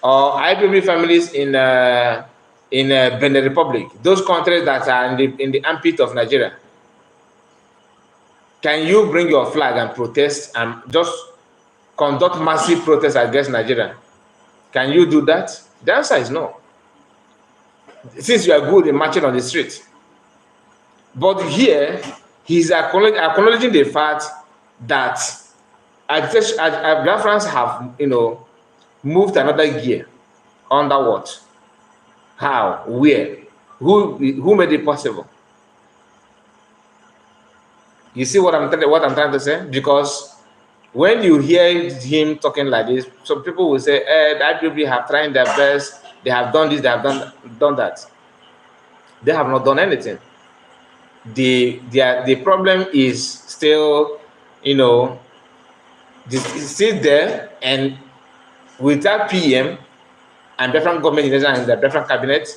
or IPOB families in Benin Republic. Those countries that are in the armpit of Nigeria. Can you bring your flag and protest and just conduct massive protests against Nigeria? Can you do that? The answer is no. Since you are good in marching on the street. But here, he's acknowledging the fact that Biafrans have, moved another gear. Under what? How? Where? Who made it possible? You see what I'm trying to say? Because when you hear him talking like this, some people will say, the IPOB have tried their best, they have done this, they have done that. They have not done anything. The problem is still, still there, and without PM and different government and the different cabinet,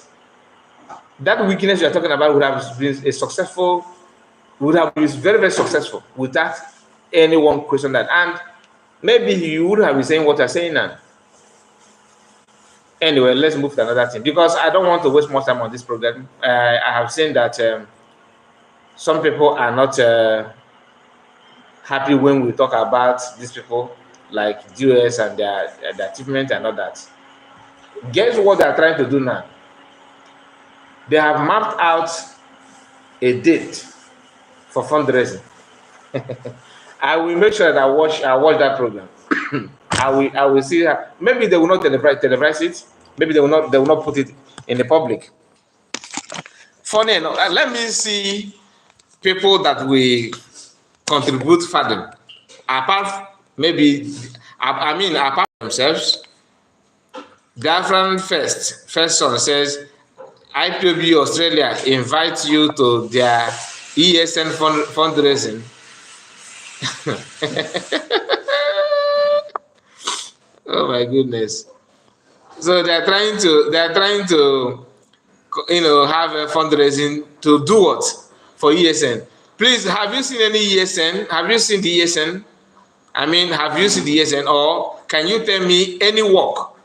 that weakness you are talking about would have been very, very successful without anyone question that. And maybe you would have been saying what you're saying now. Anyway, let's move to another thing, because I don't want to waste more time on this program. I have seen that some people are not happy when we talk about these people, like US and their achievement and all that. Guess what they are trying to do now? They have mapped out a date for fundraising. I will make sure that I watch that program. I will see that. Maybe they will not televise it. Maybe they will not put it in the public. Funny enough, let me see people that will contribute further. Apart from themselves. Biafran first son says IPOB Australia invites you to their ESN fundraising. Oh my goodness! So they are trying to have a fundraising to do what for ESN? Please, have you seen any ESN? Have you seen the ESN? Have you seen the ESN, or can you tell me any work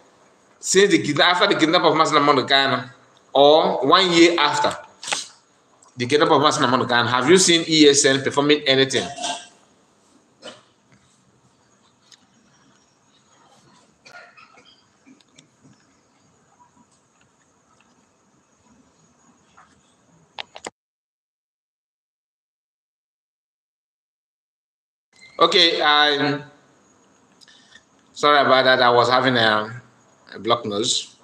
since after the kidnap of Nnamdi Kanu, or 1 year after the kidnap of Nnamdi Kanu? Have you seen ESN performing anything? Okay, sorry about that. I was having a blocked nose.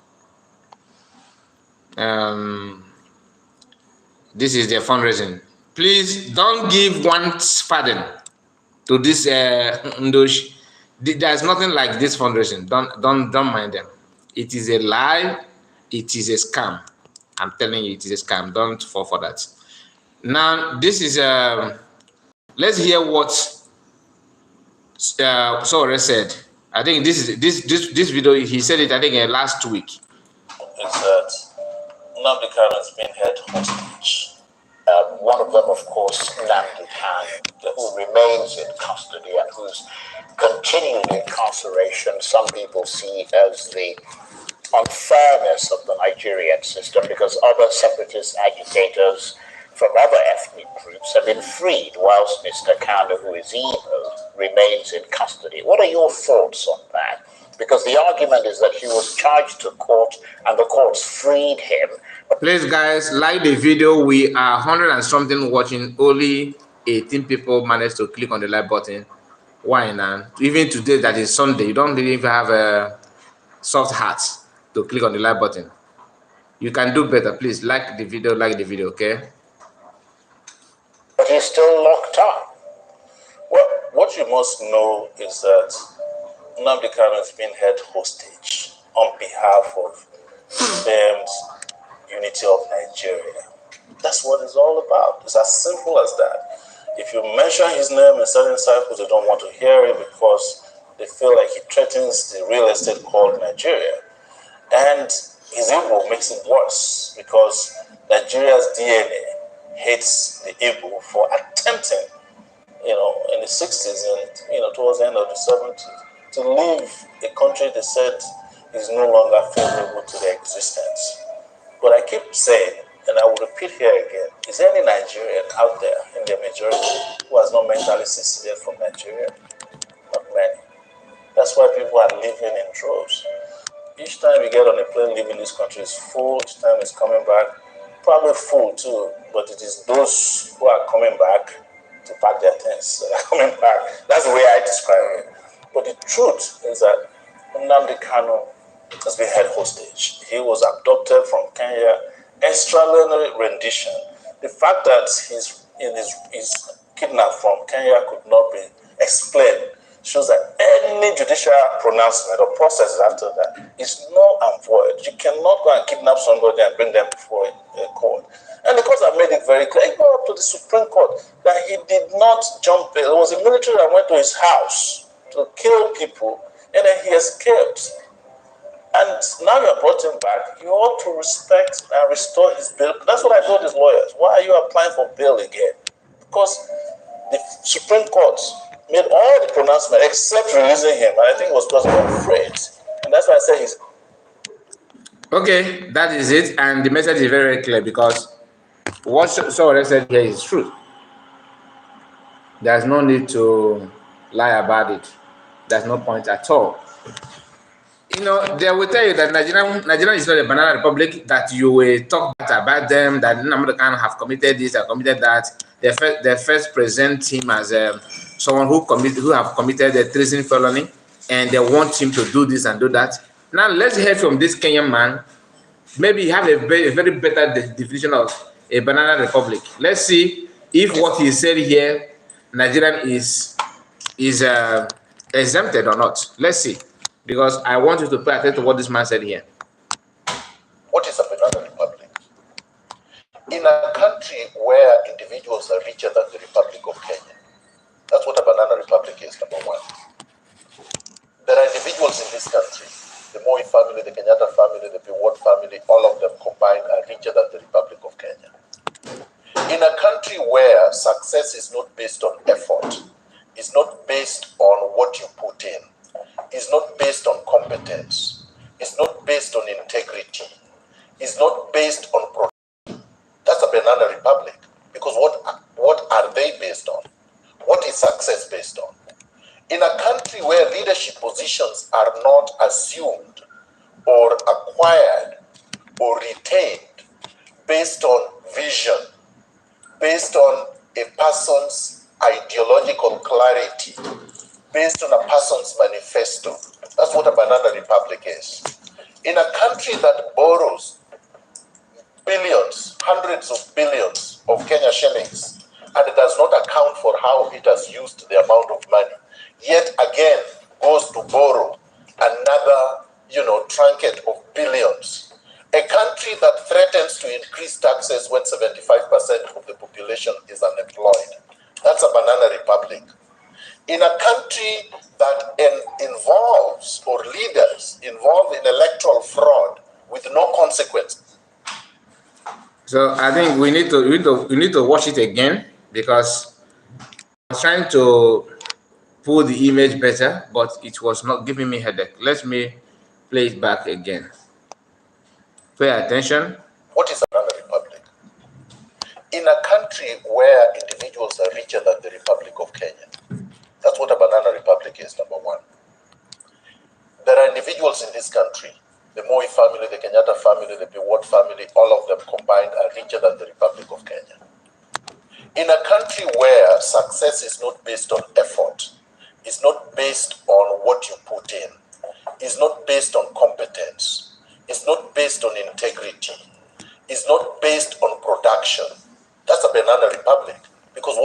This is their fundraising. Please don't give one pardon to this Ndosh. There's nothing like this fundraising. Don't mind them. It is a lie. It is a scam. I'm telling you, it is a scam. Don't fall for that. Now, this is let's hear what Sore said. I think this video, he said it, I think, last week. Is that Nnamdi Kanu has been held hostage. One of them, of course, Nnamdi Kanu, who remains in custody and whose continued incarceration some people see as the unfairness of the Nigerian system, because other separatist agitators from other ethnic groups have been freed, whilst Mr. Kanu, who is evil, remains in custody. What are your thoughts on that? Because the argument is that he was charged to court and the courts freed him. Please, guys, like the video. We are 100 and something watching. Only 18 people managed to click on the like button. Why now? Even today, that is Sunday, you don't even have a soft heart to click on the like button. You can do better. Please like the video, okay? But he's still locked up. Well, what you must know is that Nnamdi Kanu has been held hostage on behalf of the unity of Nigeria. That's what it's all about. It's as simple as that. If you mention his name in certain circles, they don't want to hear it because they feel like he threatens the real estate called Nigeria. And his evil makes it worse because Nigeria's DNA hates the Igbo for attempting, in the 60s and, towards the end of the 70s, to leave a country they said is no longer favorable to their existence. But I keep saying, and I will repeat here again, is there any Nigerian out there in their majority who has not mentally seceded from Nigeria? Not many. That's why people are living in droves. Each time you get on a plane leaving this country is full, each time it's coming back, probably full too, but it is those who are coming back to pack their tents that are coming back. That's the way I describe it. But the truth is that Nnamdi Kanu has been held hostage. He was abducted from Kenya, extraordinary rendition. The fact that he's kidnapped from Kenya could not be explained shows that any judicial pronouncement or process after that is null and void. You cannot go and kidnap somebody and bring them before a court. And the courts have made it very clear, even up to the Supreme Court, that he did not jump bail. There was a military that went to his house to kill people, and then he escaped. And now you have brought him back. You ought to respect and restore his bail. That's what I told his lawyers. Why are you applying for bail again? Because the Supreme Court made all the pronouncement except releasing him. And I think it was because they were afraid. And that's why I say he's... Okay, that is it. And the message is very, very clear because what Sowore said here is true. There's no need to lie about it. There's no point at all. They will tell you that Nigeria is not a banana republic, that you will talk about them, that Nnamdi Kanu have committed this or committed that. They first present him as someone who have committed a treason felony, and they want him to do this and do that. Now let's hear from this Kenyan man. Maybe he have a very better definition of a banana republic. Let's see if what he said here, Nigerian is exempted or not. Let's see. Because I want you to pay attention to what this man said here. What is a banana republic? In a country where individuals are richer than the Republic of Kenya, that's what a banana republic is, number one. There are individuals in this country, the Moi family, the Kenyatta family, the B0k0 family, all of them combined are richer than the Republic of Kenya. In a country where success is not based on effort, is not based on what you put in, is not based on competence, is not based on integrity, is not based on production. That's a banana republic. Because what are they based on? What is success based on? In a country where leadership positions are not assumed or acquired or retained based on vision, based on a person's ideological clarity, based on a person's manifesto. That's what a banana republic is. In a country that borrows billions, hundreds of billions of Kenya shillings, and it does not account for how it has used the amount of money, yet again goes to borrow another, trinket of billions. A country that threatens to increase taxes when 75% of the population is unemployed. That's a banana republic. In a country that involves, or leaders involved in electoral fraud with no consequence. So I think we need to watch it again because I was trying to pull the image better, but it was not giving me headache. Let me play it back again. Pay attention. What is a banana republic? In a country where individuals are richer than the Republic of Kenya, that's what a banana republic is, number one. There are individuals in this country, the Moi family, the Kenyatta family, the B0k0 family, all of them combined are richer than the Republic of Kenya. In a country where success is not based on effort, is not based on what you put in, is not based on competence, is not based on integrity, is not based on production, that's a banana republic. Because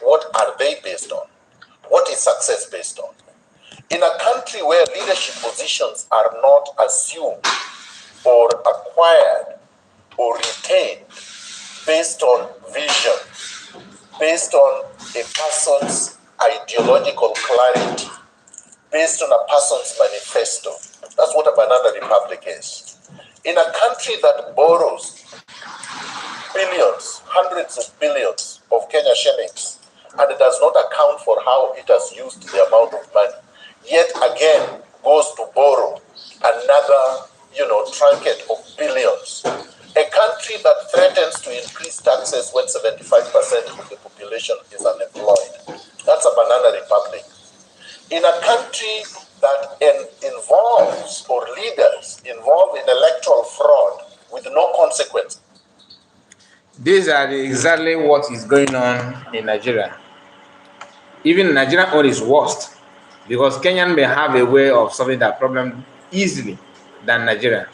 what are they based on? What is success based on? In a country where leadership positions are not assumed or acquired or retained based on vision, based on a person's ideological clarity, based on a person's manifesto, That's what a banana republic is. In a country that borrows billions, hundreds of billions of Kenya shillings, and it does not account for how it has used the amount of money, yet again goes to borrow another, trinket of billions. A country that threatens to increase taxes when 75% of the population is unemployed. That's a banana republic. In a country that involves, or leaders involved in electoral fraud with no consequence. These are exactly what is going on in Nigeria. Even Nigerian own is worst, because Kenyan may have a way of solving that problem easily than Nigeria.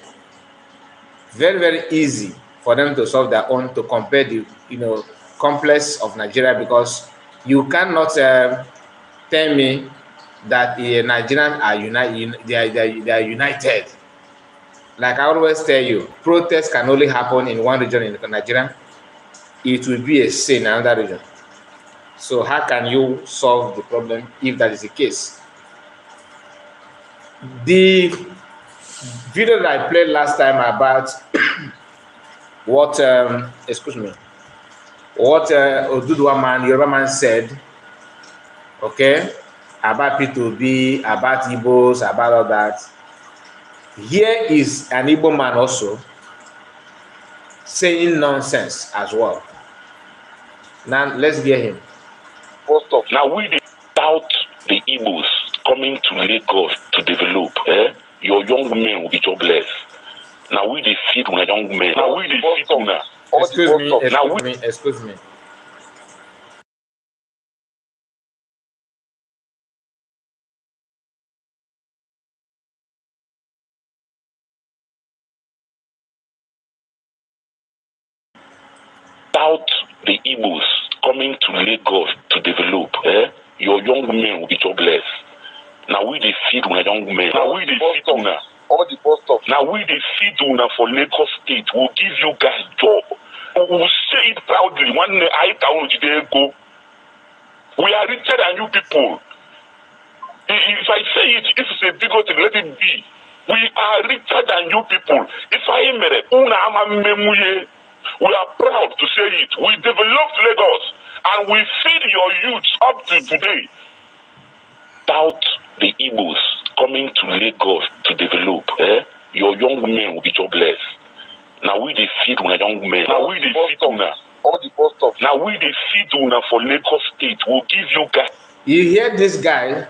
Very, very easy for them to solve their own, to compare the complex of Nigeria, because you cannot tell me that Nigerians are they are united. Like I always tell you, protests can only happen in one region in Nigeria. It will be a sin in another region. So how can you solve the problem if that is the case? The video that I played last time about what Oduduwa man, Yoruba man said, okay, about P2B, about Igbos, about all that. Here is an Igbo man also saying nonsense as well. Now let's hear him. First off, now we doubt the Igbos coming to Lagos to develop. Your young men will be jobless. Now we defeat my young men. Now we defeat una. Excuse me. Doubt the Igbos coming to Lagos to develop. Your young men will be jobless. Now we defeat my young men. Now we defeat una. Now we defeat una for Lagos State. We'll give you guys job. We'll say it proudly. One day I go. We are richer than you people. If I say it, if it's a bigot, let it be. We are richer than you people. If I am we are proud to say it. We developed Lagos and we feed your youth up to today. Doubt the Igbos coming to Lagos to develop. Your young men will be jobless. Now we defeat my young men. Now we defeat una. Now we defeat una for Lagos State. We'll give you guys. You hear this guy,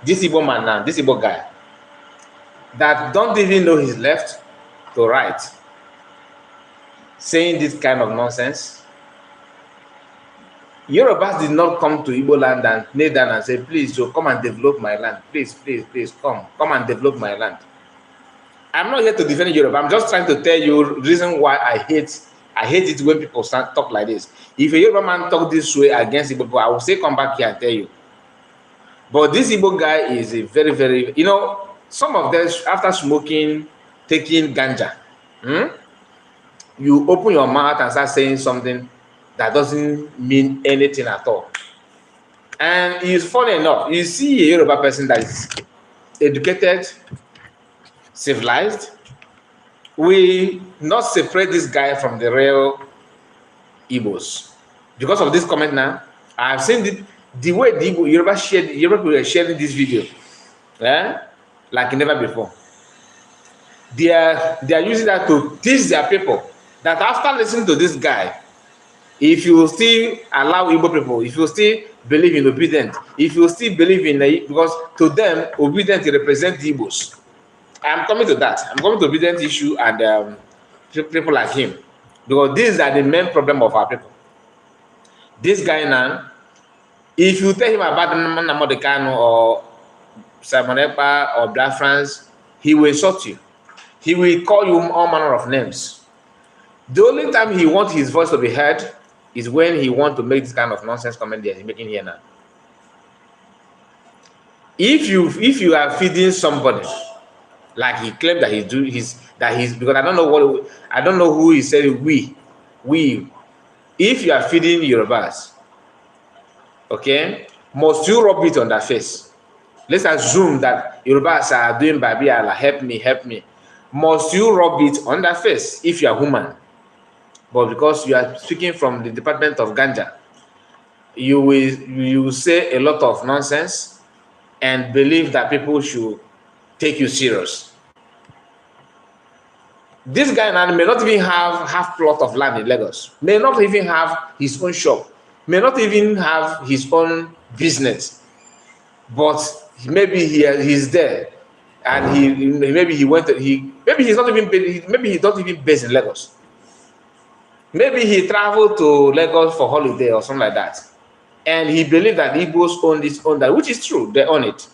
this Igbo man now, this Igbo guy, that don't even know his left to right, saying this kind of nonsense. Yorubas did not come to Igbo land and kneel down and say, please, so come and develop my land. Please, come and develop my land. I'm not here to defend Yoruba. I'm just trying to tell you the reason why I hate it when people talk like this. If a Yoruba man talk this way against Igbo people, I will say come back here and tell you. But this Igbo guy is a very, very, some of them, after smoking, taking ganja, you open your mouth and start saying something that doesn't mean anything at all. And it's funny enough, you see a Yoruba person that is educated, civilized, we not separate this guy from the real Igbos. Because of this comment now, I've seen the way the Yoruba people are sharing this video, like never before. They are using that to teach their people that after listening to this guy, if you still allow Igbo people, if you still believe in obedience, if you still believe in because to them obedience represents the Igbos. I'm coming to that. I'm coming to obedience issue and people like him, because these are the main problem of our people. This guy now, if you tell him about Nnamdi Kanu or Simon Ekpa or Black France, he will insult you. He will call you all manner of names. The only time he wants his voice to be heard is when he wants to make this kind of nonsense comment that he's making here now. If you are feeding somebody, like he claimed that he's because I don't know who he said we. If you are feeding Yorubas, okay, must you rub it on their face? Let's assume that Yorubas are doing Babiala, help me, help me. Must you rub it on their face if you are human? But because you are speaking from the Department of Ganja, you will say a lot of nonsense and believe that people should take you serious. This guy now may not even have half plot of land in Lagos, may not even have his own shop, may not even have his own business, but maybe he's there, and maybe he's not even maybe he's not even based in Lagos. Maybe he traveled to Lagos for holiday or something like that, and he believed that Igbos own this, own that, which is true, they own it.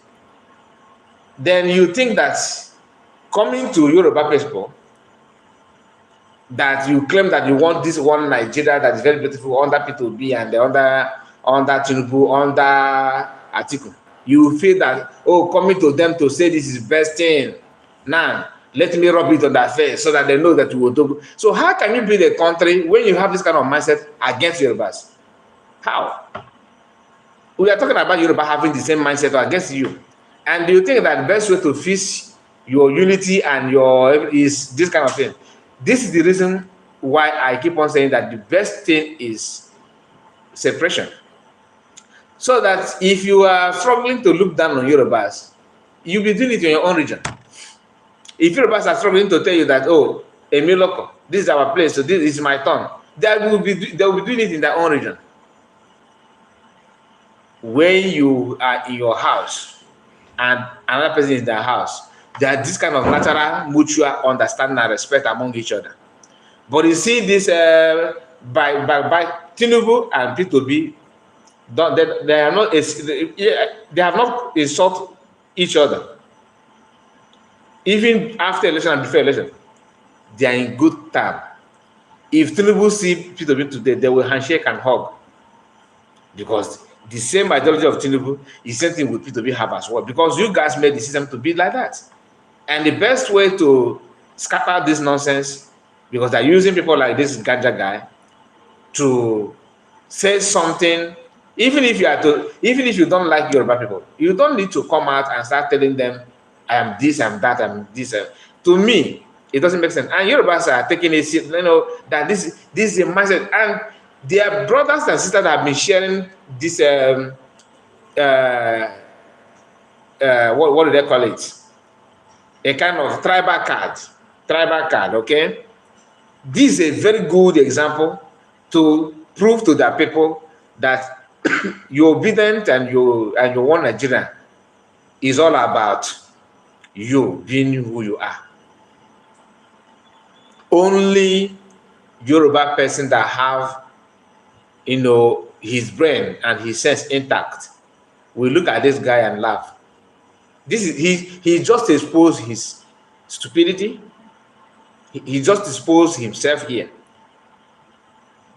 Then you think that coming to Yoruba people, that you claim that you want this one Nigeria that is very beautiful under P2B and the under Tinubu, under Atiku. You feel that, oh, coming to them to say this is best thing. Now, let me rub it on their face so that they know that you will do. So how can you build a country when you have this kind of mindset against Yorubas? How? We are talking about Yoruba having the same mindset against you. And do you think that the best way to fix your unity and your is this kind of thing? This is the reason why I keep on saying that the best thing is separation. So that if you are struggling to look down on Yorubas, you'll be doing it in your own region. If Yorubas are struggling to tell you that, oh, Emiloko, this is our place, so this is my turn, they will be doing it in their own region. When you are in your house and another person is in their house, there is this kind of natural mutual understanding and respect among each other. But you see this by Tinubu and P2B, they have not insult each other. Even after election and before election, they are in good time. If Tinubu see P2B today, they will handshake and hug, because the same ideology of Tinubu is same thing with P2B have as well, because you guys made the system to be like that. And the best way to scatter this nonsense, because they're using people like this Ganja guy to say something, even if you don't like Yoruba people, you don't need to come out and start telling them, I am this, I am that, I am this. To me, it doesn't make sense. And Yorubas are taking it, you know, that this is a mindset. And their brothers and sisters have been sharing this, what do they call it? A kind of tribal card, okay? This is a very good example to prove to the people that you're obedient and you want Nigeria is all about you being who you are. Only Yoruba person that have, you know, his brain and his sense intact will look at this guy and laugh. This is he just exposed his stupidity. He just exposed himself here,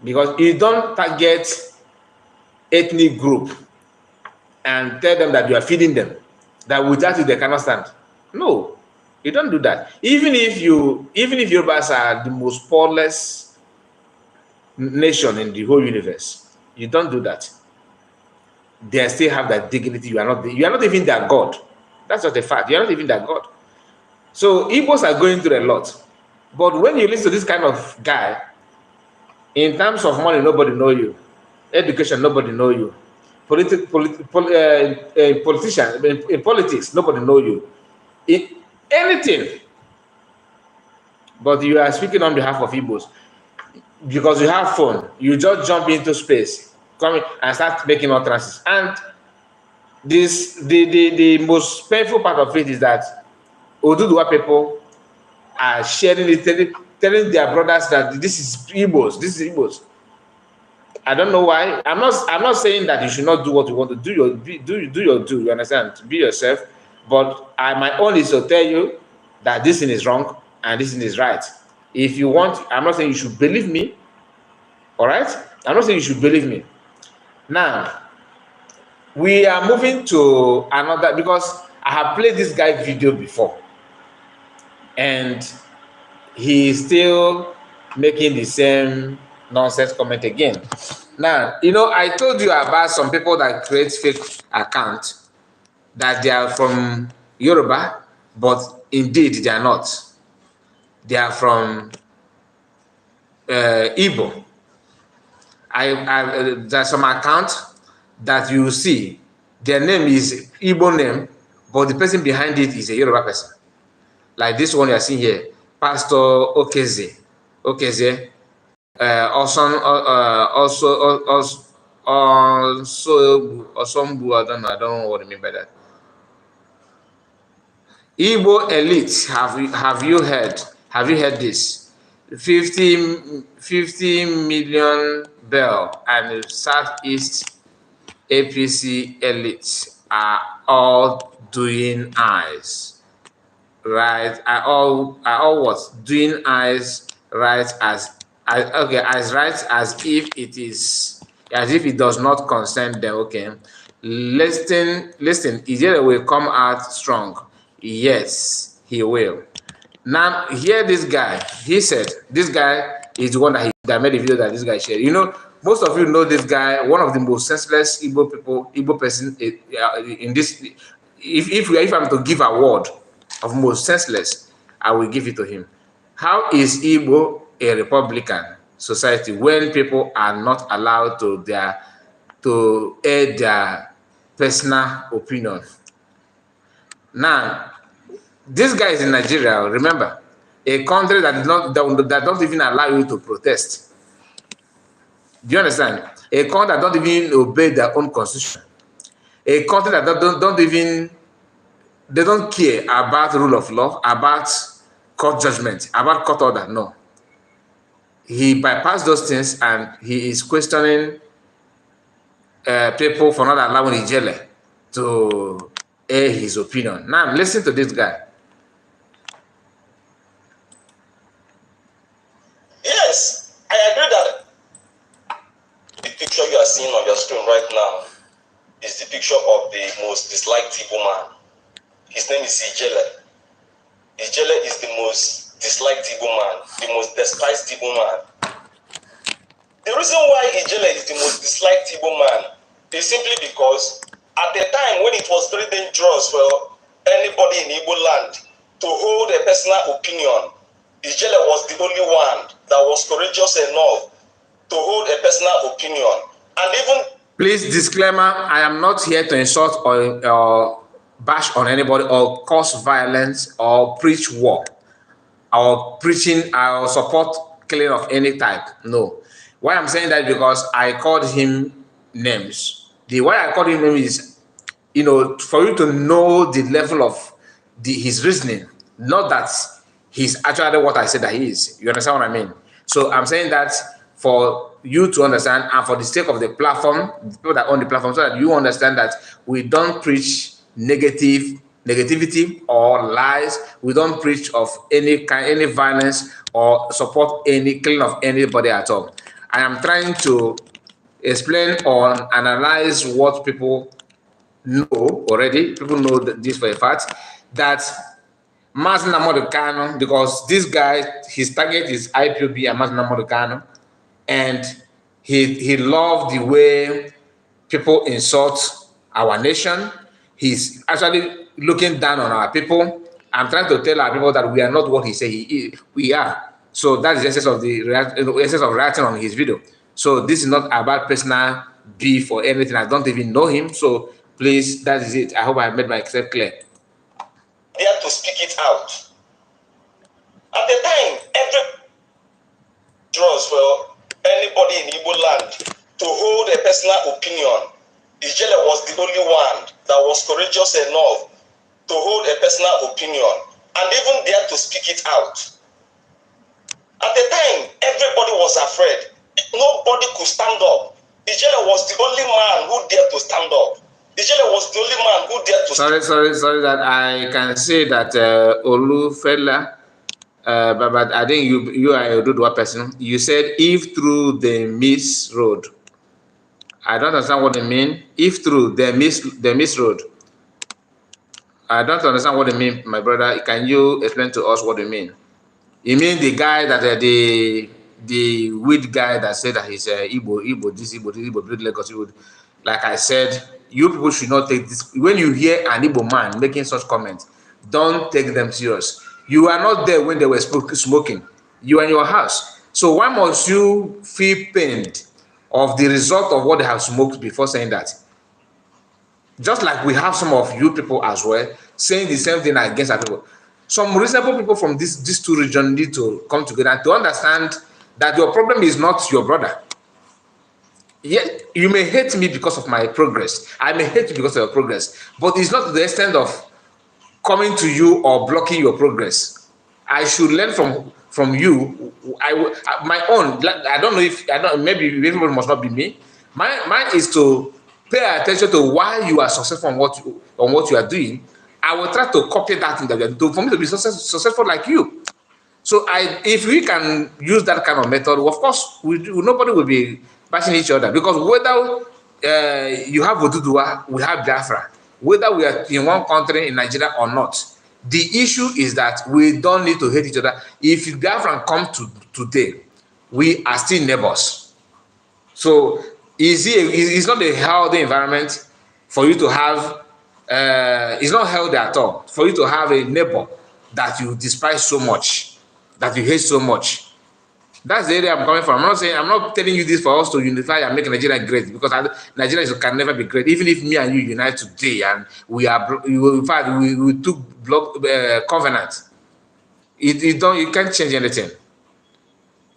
because you don't target ethnic group and tell them that you are feeding them, that without you they cannot stand. No, you don't do that. Even if Yorubas are the most poorest nation in the whole universe, you don't do that. They still have that dignity. You are not even their God. That's just a fact. You are not even their God. So Igbos are going through a lot. But when you listen to this kind of guy, in terms of money, nobody know you. Education, nobody know you. Politician, in politics, nobody know you. In anything. But you are speaking on behalf of Igbos. Because you have phone, you just jump into space, come in and start making utterances. And the most painful part of it is that Oduduwa people are sharing it, telling their brothers that this is Igbos, this is Igbos. I don't know why. I'm not saying that you should not do what you want to do. You understand? Be yourself. But my own is to tell you that this thing is wrong and this thing is right. If you want, I'm not saying you should believe me. All right? I'm not saying you should believe me. Now, we are moving to another, because I have played this guy video before, and he's still making the same nonsense comment again. Now, you know, I told you about some people that create fake accounts that they are from Yoruba, but indeed they are not. They are from Igbo. There's some account that you see, their name is Igbo name, but the person behind it is a Yoruba person. Like this one you are seeing here, Pastor Okeze, also, I don't know what I mean by that. Igbo elite, have you heard this? 50 million bell and Southeast APC elites are all doing eyes, right? Are all what? Doing eyes right as right as if it is, as if it does not concern them. Okay, listen, Ijele will come out strong. Yes, he will. Now, hear this guy. He said, this guy is the one that made a video that this guy shared. You know, most of you know this guy, one of the most senseless Igbo person in this. If I'm to give a award of most senseless, I will give it to him. How is Igbo a Republican society when people are not allowed to air their personal opinion? Now, this guy is in Nigeria, remember, a country that don't even allow you to protest. Do you understand? A country that don't even obey their own constitution. A country that they don't care about rule of law, about court judgment, about court order. No. He bypassed those things and he is questioning people for not allowing Ijele to air his opinion. Now, listen to this guy. Yes, I agree that the picture you are seeing on your screen right now is the picture of the most disliked Igbo man. His name is Ijele. Ijele is the most disliked Igbo man, the most despised Igbo man. The reason why Ijele is the most disliked Igbo man is simply because at the time when it was very dangerous for anybody in Igbo land to hold a personal opinion, Ijele was the only one that was courageous enough to hold a personal opinion. And even... Please, disclaimer, I am not here to insult or bash on anybody or cause violence or preach war or preaching or support killing of any type. No. Why I'm saying that because I called him names. The why I called him names is, you know, for you to know the level of his reasoning, not that he's actually what I said that he is. You understand what I mean? So I'm saying that for you to understand and for the sake of the platform, the people that own the platform, so that you understand that we don't preach negativity or lies. We don't preach of any violence or support any killing of anybody at all. I am trying to explain or analyze what people know already. People know this for a fact, that Nnamdi Kanu, because this guy, his target is IPOB and Nnamdi Kanu, and he loved the way people insult our nation. He's actually looking down on our people. I'm trying to tell our people that we are not what he said we are. So that is the essence of reacting on his video. So this is not about personal beef or anything. I don't even know him. So please, that is it. I hope I made myself clear. They had to speak it out. At the time, every draws for anybody in Igbo land to hold a personal opinion. Ijele was the only one that was courageous enough to hold a personal opinion and even dare to speak it out. At the time, everybody was afraid. Nobody could stand up. Ijele was the only man who dared to stand up. Ijele was the only man who dared to Sorry that I can say that Olufella, but I think you are a good person. You said if through the miss road. I don't understand what they mean. If through the miss road. I don't understand what they mean, my brother. Can you explain to us what they mean? You mean the guy that the weed guy that said that he's Igbo, this, Igbo, Lagos, Igbo. Like I said, you people should not take this. When you hear an Igbo man making such comments, don't take them serious. You are not there when they were smoking. You are in your house. So why must you feel pained of the result of what they have smoked before saying that? Just like we have some of you people as well saying the same thing against our people. Some reasonable people from these two regions need to come together to understand that your problem is not your brother. Yeah, you may hate me because of my progress. I may hate you because of your progress, but it's not to the extent of coming to you or blocking your progress. I should learn from you. My own. I don't know maybe everybody must not be me. Mine is to pay attention to why you are successful on what you are doing. I will try to copy that thing that you are doing for me to be successful like you. So if we can use that kind of method, of course, nobody will be bashing each other, because whether you have Oduduwa, we have Biafra, whether we are in one country in Nigeria or not, the issue is that we don't need to hate each other. If Biafra come today, we are still neighbors. So it's not a healthy environment for you to have. It's not healthy at all for you to have a neighbor that you despise so much, that you hate so much. That's the area I'm coming from. I'm not telling you this for us to unify and make Nigeria great, because Nigeria can never be great. Even if me and you unite today and we took covenant, you can't change anything.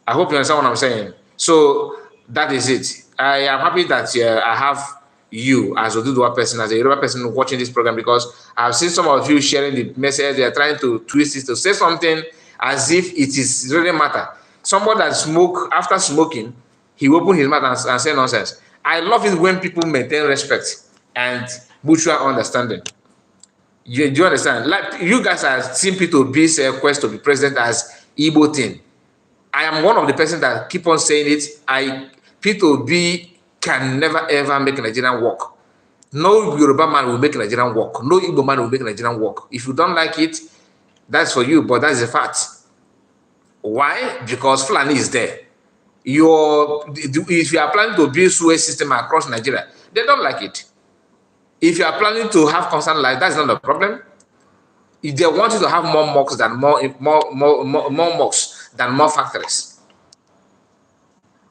I hope you understand what I'm saying. So that is it. I am happy that I have you as a Oduduwa person, as a Yoruba person watching this program, because I've seen some of you sharing the message. They are trying to twist it to say something as if it is really matter. Someone that after smoking, he opened his mouth and said nonsense. I love it when people maintain respect and mutual understanding. Do you understand? Like you guys are seeing P2B's quest to be president as Igbo thing. I am one of the persons that keep on saying it. P2B can never ever make Nigerian work. No Yoruba man will make Nigerian work. No Igbo man will make Nigerian work. If you don't like it, that's for you, but that's a fact. Why? Because Fulani is there. If you are planning to build sewage system across Nigeria, they don't like it. If you are planning to have constant life, that's not a problem. If they want you to have more mosques than more mosques than more factories,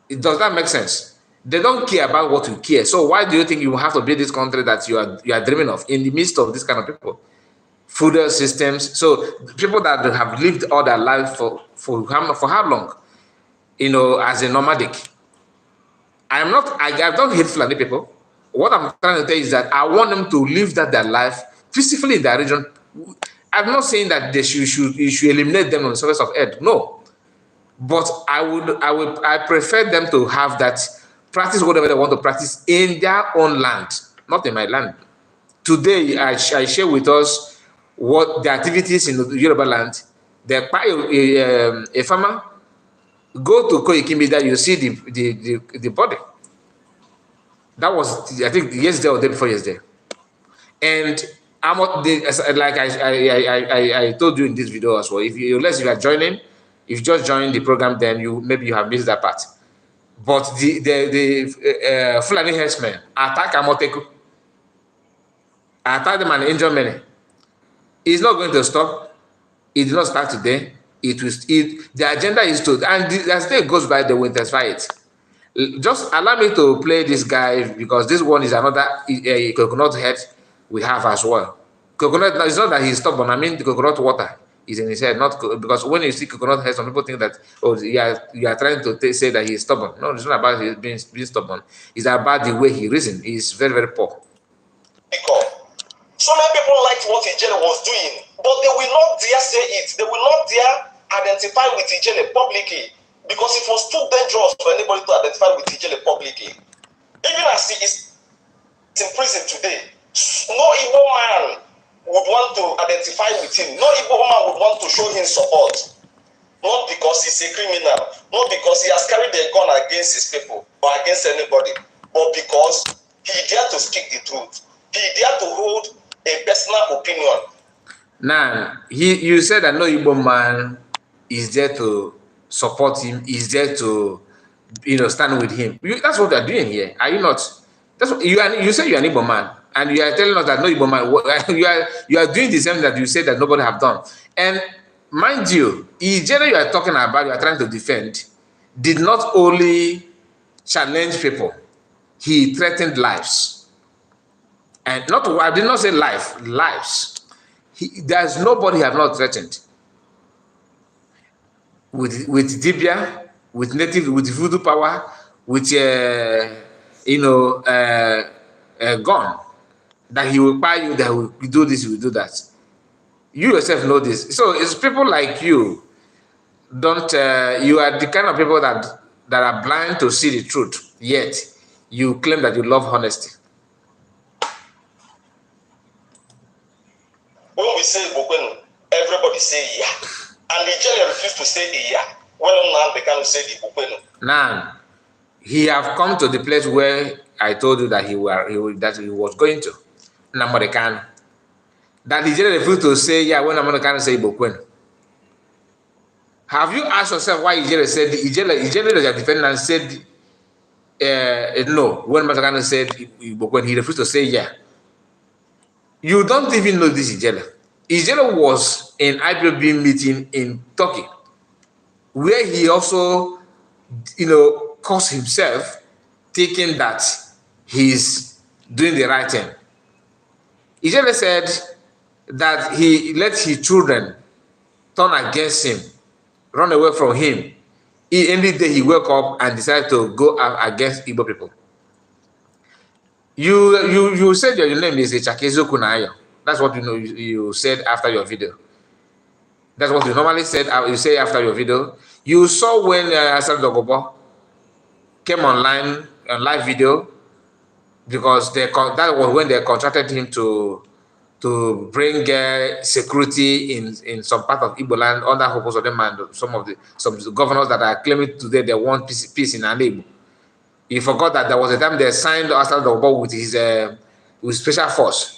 does that make sense? They don't care about what you care. So why do you think you have to build this country that you are dreaming of in the midst of this kind of people? Food systems. So people that have lived all their life for how long? You know, as a nomadic. I don't hate Fulani people. What I'm trying to tell you is that I want them to live their life peacefully in their region. I'm not saying that you should eliminate them on the surface of earth. No. But I prefer them to have that, practice whatever they want to practice in their own land, not in my land. Today, I share with us what the activities in the Yoruba land. A farmer, go to Koikimi, that you see the body. That was, I think, yesterday or the day before yesterday. And like I told you in this video as well, unless you are joining, if you just joined the program, then maybe you have missed that part. But the Fulani Herdsmen attack Amoteku, attack them and injure many. It's not going to stop. It did not start today. The agenda is to, and as the day goes by, they will intensify it. Just allow me to play this guy, because this one is another coconut head we have as well. Coconut, it's not that he's stubborn. I mean, the coconut water is in his head, not because when you see coconut head, some people think that you are trying to say that he's stubborn. No, it's not about his being stubborn. It's about the way he reasons. He's very, very poor. So many people liked what Ijele was doing, but they will not dare say it. They will not dare identify with Ijele publicly, because it was too dangerous for anybody to identify with Ijele publicly. Even as he is in prison today, no Igbo man would want to identify with him. No Igbo man would want to show him support. Not because he's a criminal, not because he has carried a gun against his people or against anybody, but because he dared to speak the truth. He dared to hold a personal opinion. Now, you said that no Igbo man is there to support him, is there to stand with him. That's what they're doing here, are you not? That's what you say you're an Igbo man, and you are telling us that no Igbo man. You are doing the same that you say that nobody have done. And mind you, Ijele you are talking about, you are trying to defend, did not only challenge people, he threatened lives. And not, I did not say lives. There's nobody have not threatened. With Dibia, with native, with voodoo power, with gun, that he will buy you, that will do this, he will do that. You yourself know this. So it's people like you. You are the kind of people that are blind to see the truth, yet you claim that you love honesty. When we say Boko, everybody say yeah. And the general refused to say yeah. When Nnamdi Kanu said Boko. Now, he have come to the place where I told you that he was going to. Nnamdi Kanu. That the general refused to say yeah when Nnamdi Kanu said Boko. Have you asked yourself why Ijele said the defendant said no when Nnamdi Kanu said when he refused to say yeah? You don't even know this Ijele. Ijele was in IPOB meeting in Turkey, where he also, caused himself, thinking that he's doing the right thing. Ijele said that he let his children turn against him, run away from him. Any day he woke up and decided to go against Igbo people. You said your name is Chakezo Kunayo. That's what you said after your video. That's what you normally said. You say after your video. You saw when Asad Dogobo came online on live video, because that was when they contracted him to bring security in some part of Igbo land under Hopos of them and some governors that are claiming today they want peace in Igbo. You forgot that there was a time they signed Asad Dogobo with his special force.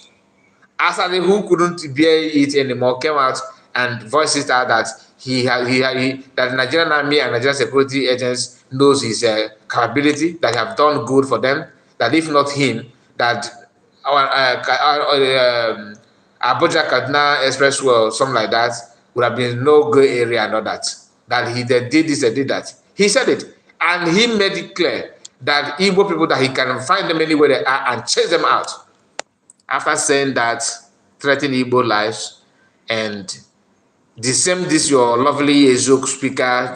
Asad, who couldn't bear it anymore, came out and voiced it out that that the Nigerian army and Nigerian security agents knows his capability, that have done good for them, that if not him, that Abuja Kaduna Expressway or something like that would have been no good area and all that. That they did this, they did that. He said it, and he made it clear that Igbo people, that he can find them anywhere they are and chase them out. After saying that, threaten Igbo lives, and this your lovely Ezok speaker,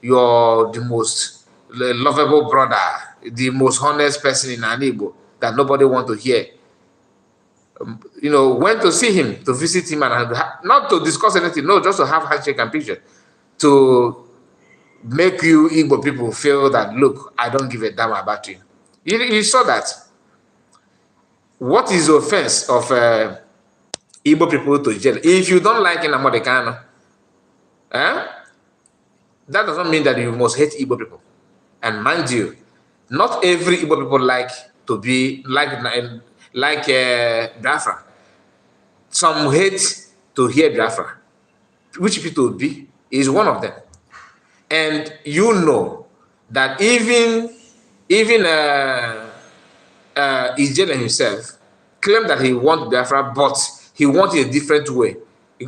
you're the most lovable brother, the most honest person in Igbo that nobody want to hear. Went to see him, to visit him, and not to discuss anything, no, just to have handshake and picture, to make you Igbo people feel that, look, I don't give a damn about you. You saw that. What is the offense of Igbo people to jail? If you don't like Nnamdi Kanu, that doesn't mean that you must hate Igbo people. And mind you, not every Igbo people like to be like Biafra. Some hate to hear Biafra. Which people will be is one of them. And you know that even Ijele himself claimed that he wants Biafra, but he wants it a different way. The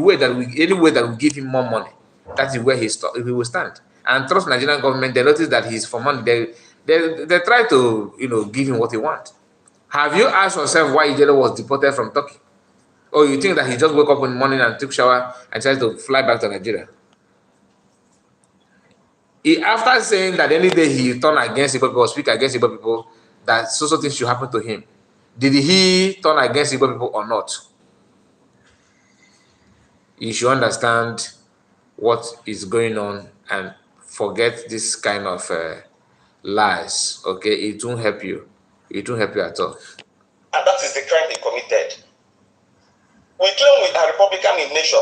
way that we give him more money, that is where he will stand. And trust Nigerian government, they notice that he's for money. They try to give him what he wants. Have you asked yourself why Ijele was deported from Turkey? Or you think that he just woke up in the morning and took shower and tried to fly back to Nigeria? After saying that any day he turn against Igbo people or speak against Igbo people, that so things should happen to him, did he turn against Igbo people or not? You should understand what is going on and forget this kind of lies. Okay, it won't help you. It won't help you at all. And that is the crime he committed. We claim we are Republican in nation.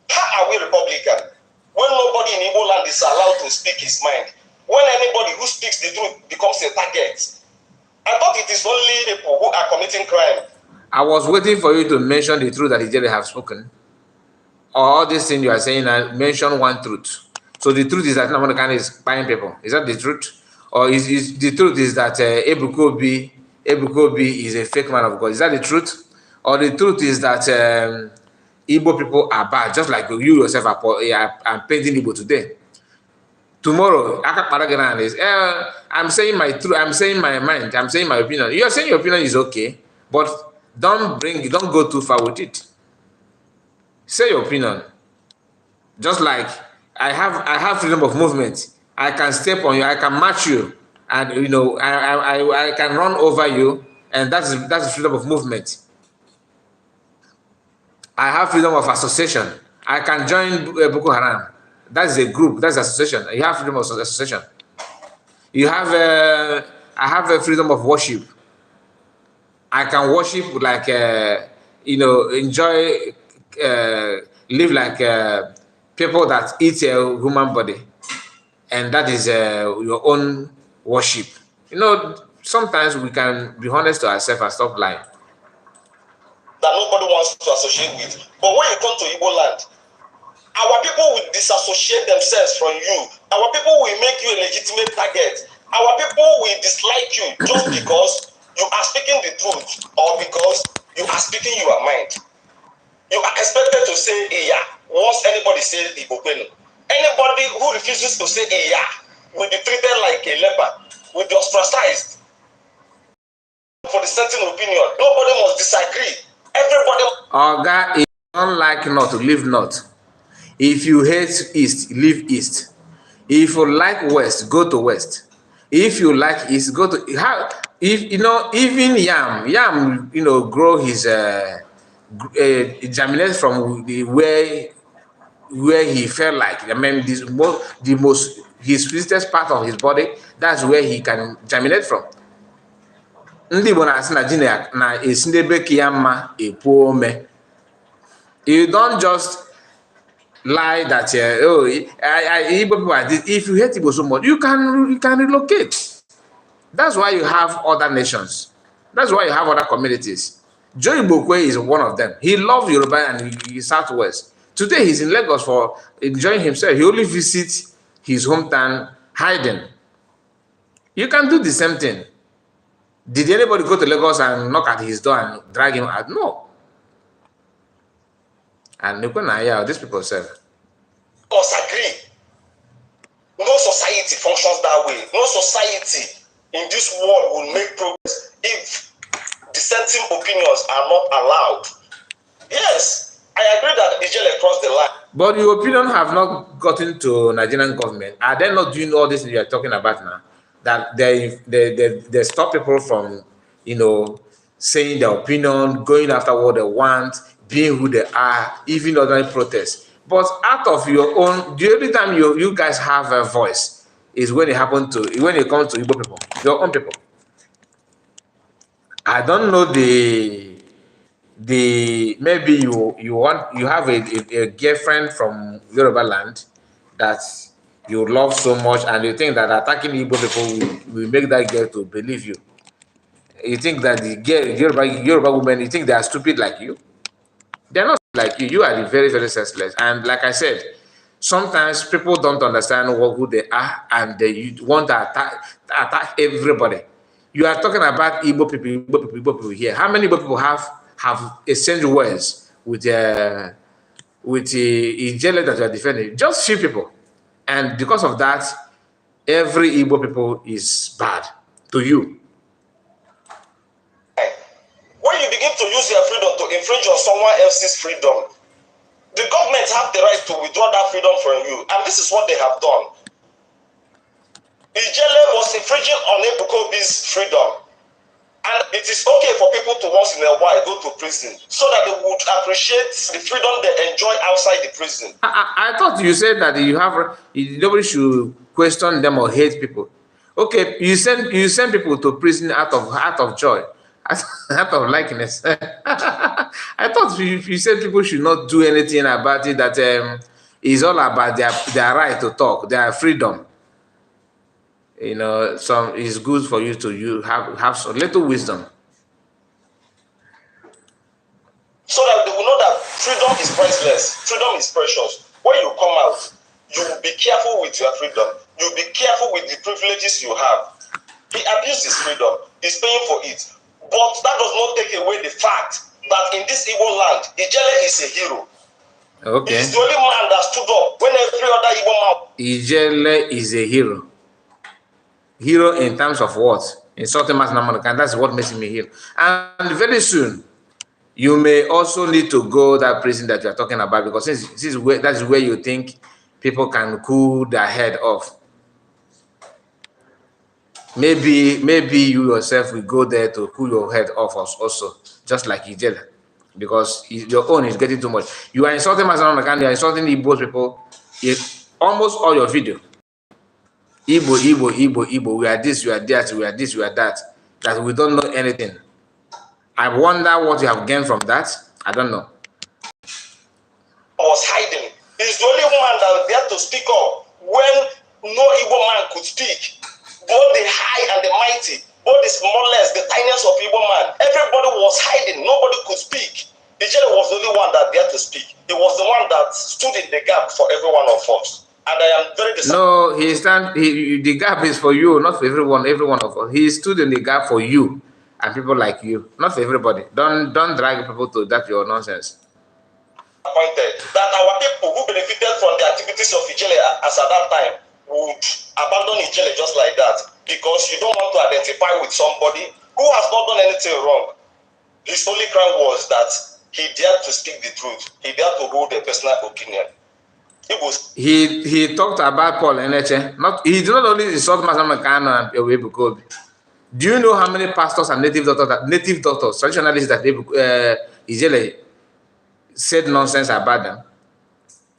How are we Republican? When nobody in Igbo land is allowed to speak his mind. When anybody who speaks the truth becomes a target. I thought it is only people who are committing crime. I was waiting for you to mention the truth that Ijele have spoken. All these things you are saying, I mention one truth. So the truth is that Nnamdi Kanu is buying people. Is that the truth? Or is the truth is that Ebukobi is a fake man of God? Is that the truth? Or the truth is that Igbo people are bad, just like you yourself are painting Igbo today. Tomorrow, I'm saying my truth, I'm saying my mind, I'm saying my opinion. You're saying your opinion is okay, but don't go too far with it. Say your opinion. Just like I have freedom of movement. I can step on you, I can match you, and you know, I can run over you, and that's freedom of movement. I have freedom of association. I can join Boko Haram. That's a group. That's association. You have freedom of association. You have I have a freedom of worship. I can worship like you know, enjoy, live like people that eat a human body, and that is your own worship. You know, sometimes we can be honest to ourselves and stop lying. That nobody wants to associate with. But when you come to Igbo land, our people will disassociate themselves from you. Our people will make you a legitimate target. Our people will dislike you just because you are speaking the truth or because you are speaking your mind. You are expected to say yeah once anybody says Ibopeno. Anybody who refuses to say yeah will be treated like a leper, will be ostracized for the certain opinion. Nobody must disagree. Everybody. Oga, if you don't like north, leave north. If you hate east, leave east. If you like west, go to west. If you like east, go to how. If you know, even yam, you know, grow his germinate from the where he felt like. I mean, the most his sweetest part of his body. That's where he can germinate from. Ndị Igbo na-asị na ji na-esi n'ebe ka ya mma epuo ome. You don't just lie that oh, Igbo people are this. If you hate Igbo so much, you can relocate. That's why you have other nations. That's why you have other communities. Joe Ibokwe is one of them. He loves Yoruba and he's Southwest. Today he's in Lagos for enjoying himself. He only visits his hometown hiding. You can do the same thing. Did anybody go to Lagos and knock at his door and drag him out? No. And these people said, must agree. No society functions that way. No society in this world will make progress if dissenting opinions are not allowed. Yes, I agree that Ijele crossed the line. But your opinion have not gotten to Nigerian government. Are they not doing all this you are talking about now? That they stop people from, you know, saying their opinion, going after what they want, being who they are, even ordinary protests. But out of your own, the only time you guys have a voice is when it comes to Igbo people, your own people. I don't know maybe you have a girlfriend from Yoruba land that you love so much, and you think that attacking Igbo people will make that girl to believe you. You think that the girl, Yoruba women, you think they are stupid like you? They're not like you. You are the very, very senseless. And like I said, sometimes people don't understand who they are, and they want to attack everybody. You are talking about Igbo people here. How many Igbo people have exchanged words with the Ijele that you are defending? Just few people. And because of that, every Igbo people is bad to you. When you begin to use your freedom to infringe on someone else's freedom, the government have the right to withdraw that freedom from you. And this is what they have done. Ijele was infringing on Ebukobi's freedom. And it is okay for people to once in a while go to prison so that they would appreciate the freedom they enjoy outside the prison. I thought you said that nobody should question them or hate people. Okay, you send people to prison out of joy, out of likeness. I thought you said people should not do anything about it. That is all about their right to talk, their freedom. You know, it's good for you to have some little wisdom. So that they will know that freedom is priceless, freedom is precious. When you come out, you will be careful with your freedom. you be careful with the privileges you have. He abused his freedom. He's paying for it. But that does not take away the fact that in this Igbo land, Ijele is a hero. Okay. He's the only man that stood up when every other Igbo man. Ijele is a hero. Hero in terms of what? Insulting mass number, and that's what makes him a hero. And very soon, you may also need to go that prison that you are talking about, because this is where, that's where you think people can cool their head off. Maybe you yourself will go there to cool your head off also, just like Ijele, because your own is getting too much. You are insulting Master Nakan, you are insulting Igbo people. Almost all your video. Igbo, we are this, we are that, we are this, we are that. That we don't know anything. I wonder what you have gained from that. I don't know. Was hiding. He's the only one that was there to speak up when no Igbo man could speak. Both the high and the mighty, both the smallest, the tiniest of Igbo man. Everybody was hiding. Nobody could speak. Ijele was the only one that dared to speak. He was the one that stood in the gap for every one of us. And I am very disappointed. No, the gap is for you, not for every one of us. He stood in the gap for you and people like you, not for everybody. Don't drag people to that your nonsense. Appointed that our people who benefited from the activities of Ijele as at that time would abandon Ijele just like that, because you don't want to identify with somebody who has not done anything wrong. His only crime was that he dared to speak the truth. He dared to hold a personal opinion. He talked about Paul Eneche. He did not only insult Master Kanu and B0k0. Do you know how many pastors and native doctors, traditionalists that Ijele said nonsense about them?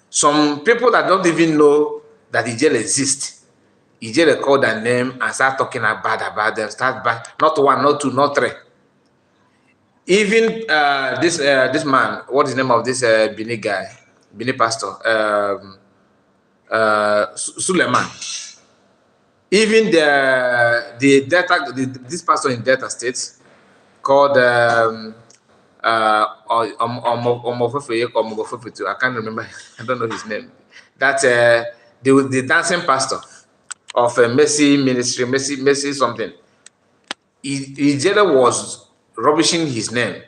Some people that don't even know that Ijele exists, Ijele called their name and start talking about them. Not one, not two, not three. Even this man, what is the name of this Bini guy? Bini pastor, Suleiman. Even this pastor in Delta State called I can't remember. I don't know his name. That's the dancing pastor of Mercy Ministry, Mercy something. Ijele was rubbishing his name.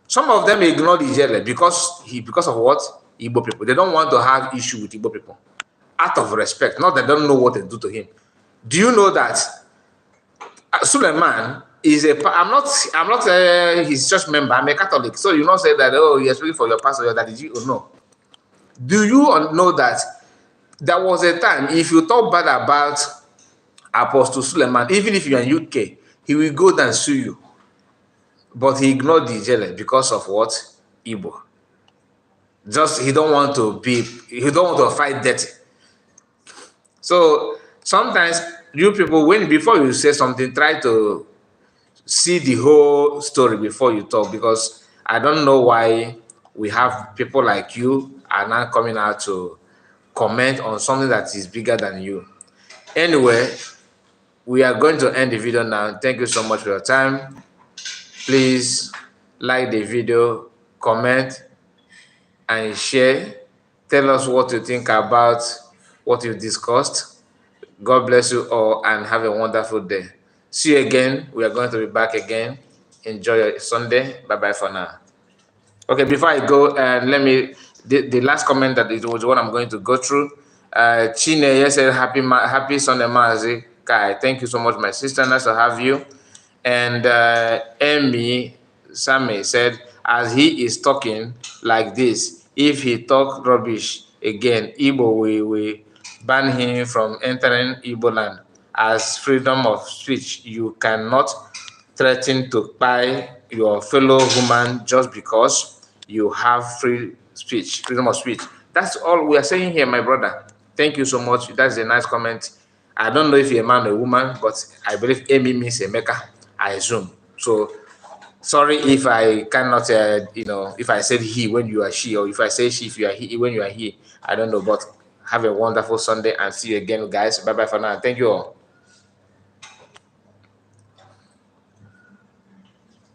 Some of them ignored Ijele because of what? Igbo people. They don't want to have issue with Igbo people. Out of respect, not that they don't know what they do to him. Do you know that Suleiman is I'm not his church member. I'm a Catholic, so you not say that, oh, you're speaking for your pastor, your daddy. Oh no. Do you know that there was a time, if you talk bad about Apostle Suleiman, even if you're in UK, he will go and sue you. But he ignored the Ijele because of what? Igbo. Just he don't want to fight dirty. So sometimes you people, before you say something, try to see the whole story before you talk, because I don't know why we have people like you are now coming out to comment on something that is bigger than you. Anyway, we are going to end the video now. Thank you so much for your time. Please like the video, comment, and share. Tell us what you think about what you discussed. God bless you all and have a wonderful day. See you again. We are going to be back again. Enjoy your Sunday. Bye-bye for now. Okay, before I go, let me, the last comment that it was what I'm going to go through. Chine said, happy Sunday, Mazi Kai. Thank you so much, my sister. Nice to have you. And Emmy Same said, as he is talking like this, if he talk rubbish again, Igbo will ban him from entering Igbo land. As freedom of speech, you cannot threaten to buy your fellow human just because you have free speech, freedom of speech. That's all we are saying here, my brother. Thank you so much. That's a nice comment. I don't know if you're a man or a woman, but I believe Amy means Emeka, I assume. So sorry if I cannot, if I said he when you are she, or if I say she if you are he when you are he. I don't know, but have a wonderful Sunday and see you again, guys. Bye-bye for now. Thank you all.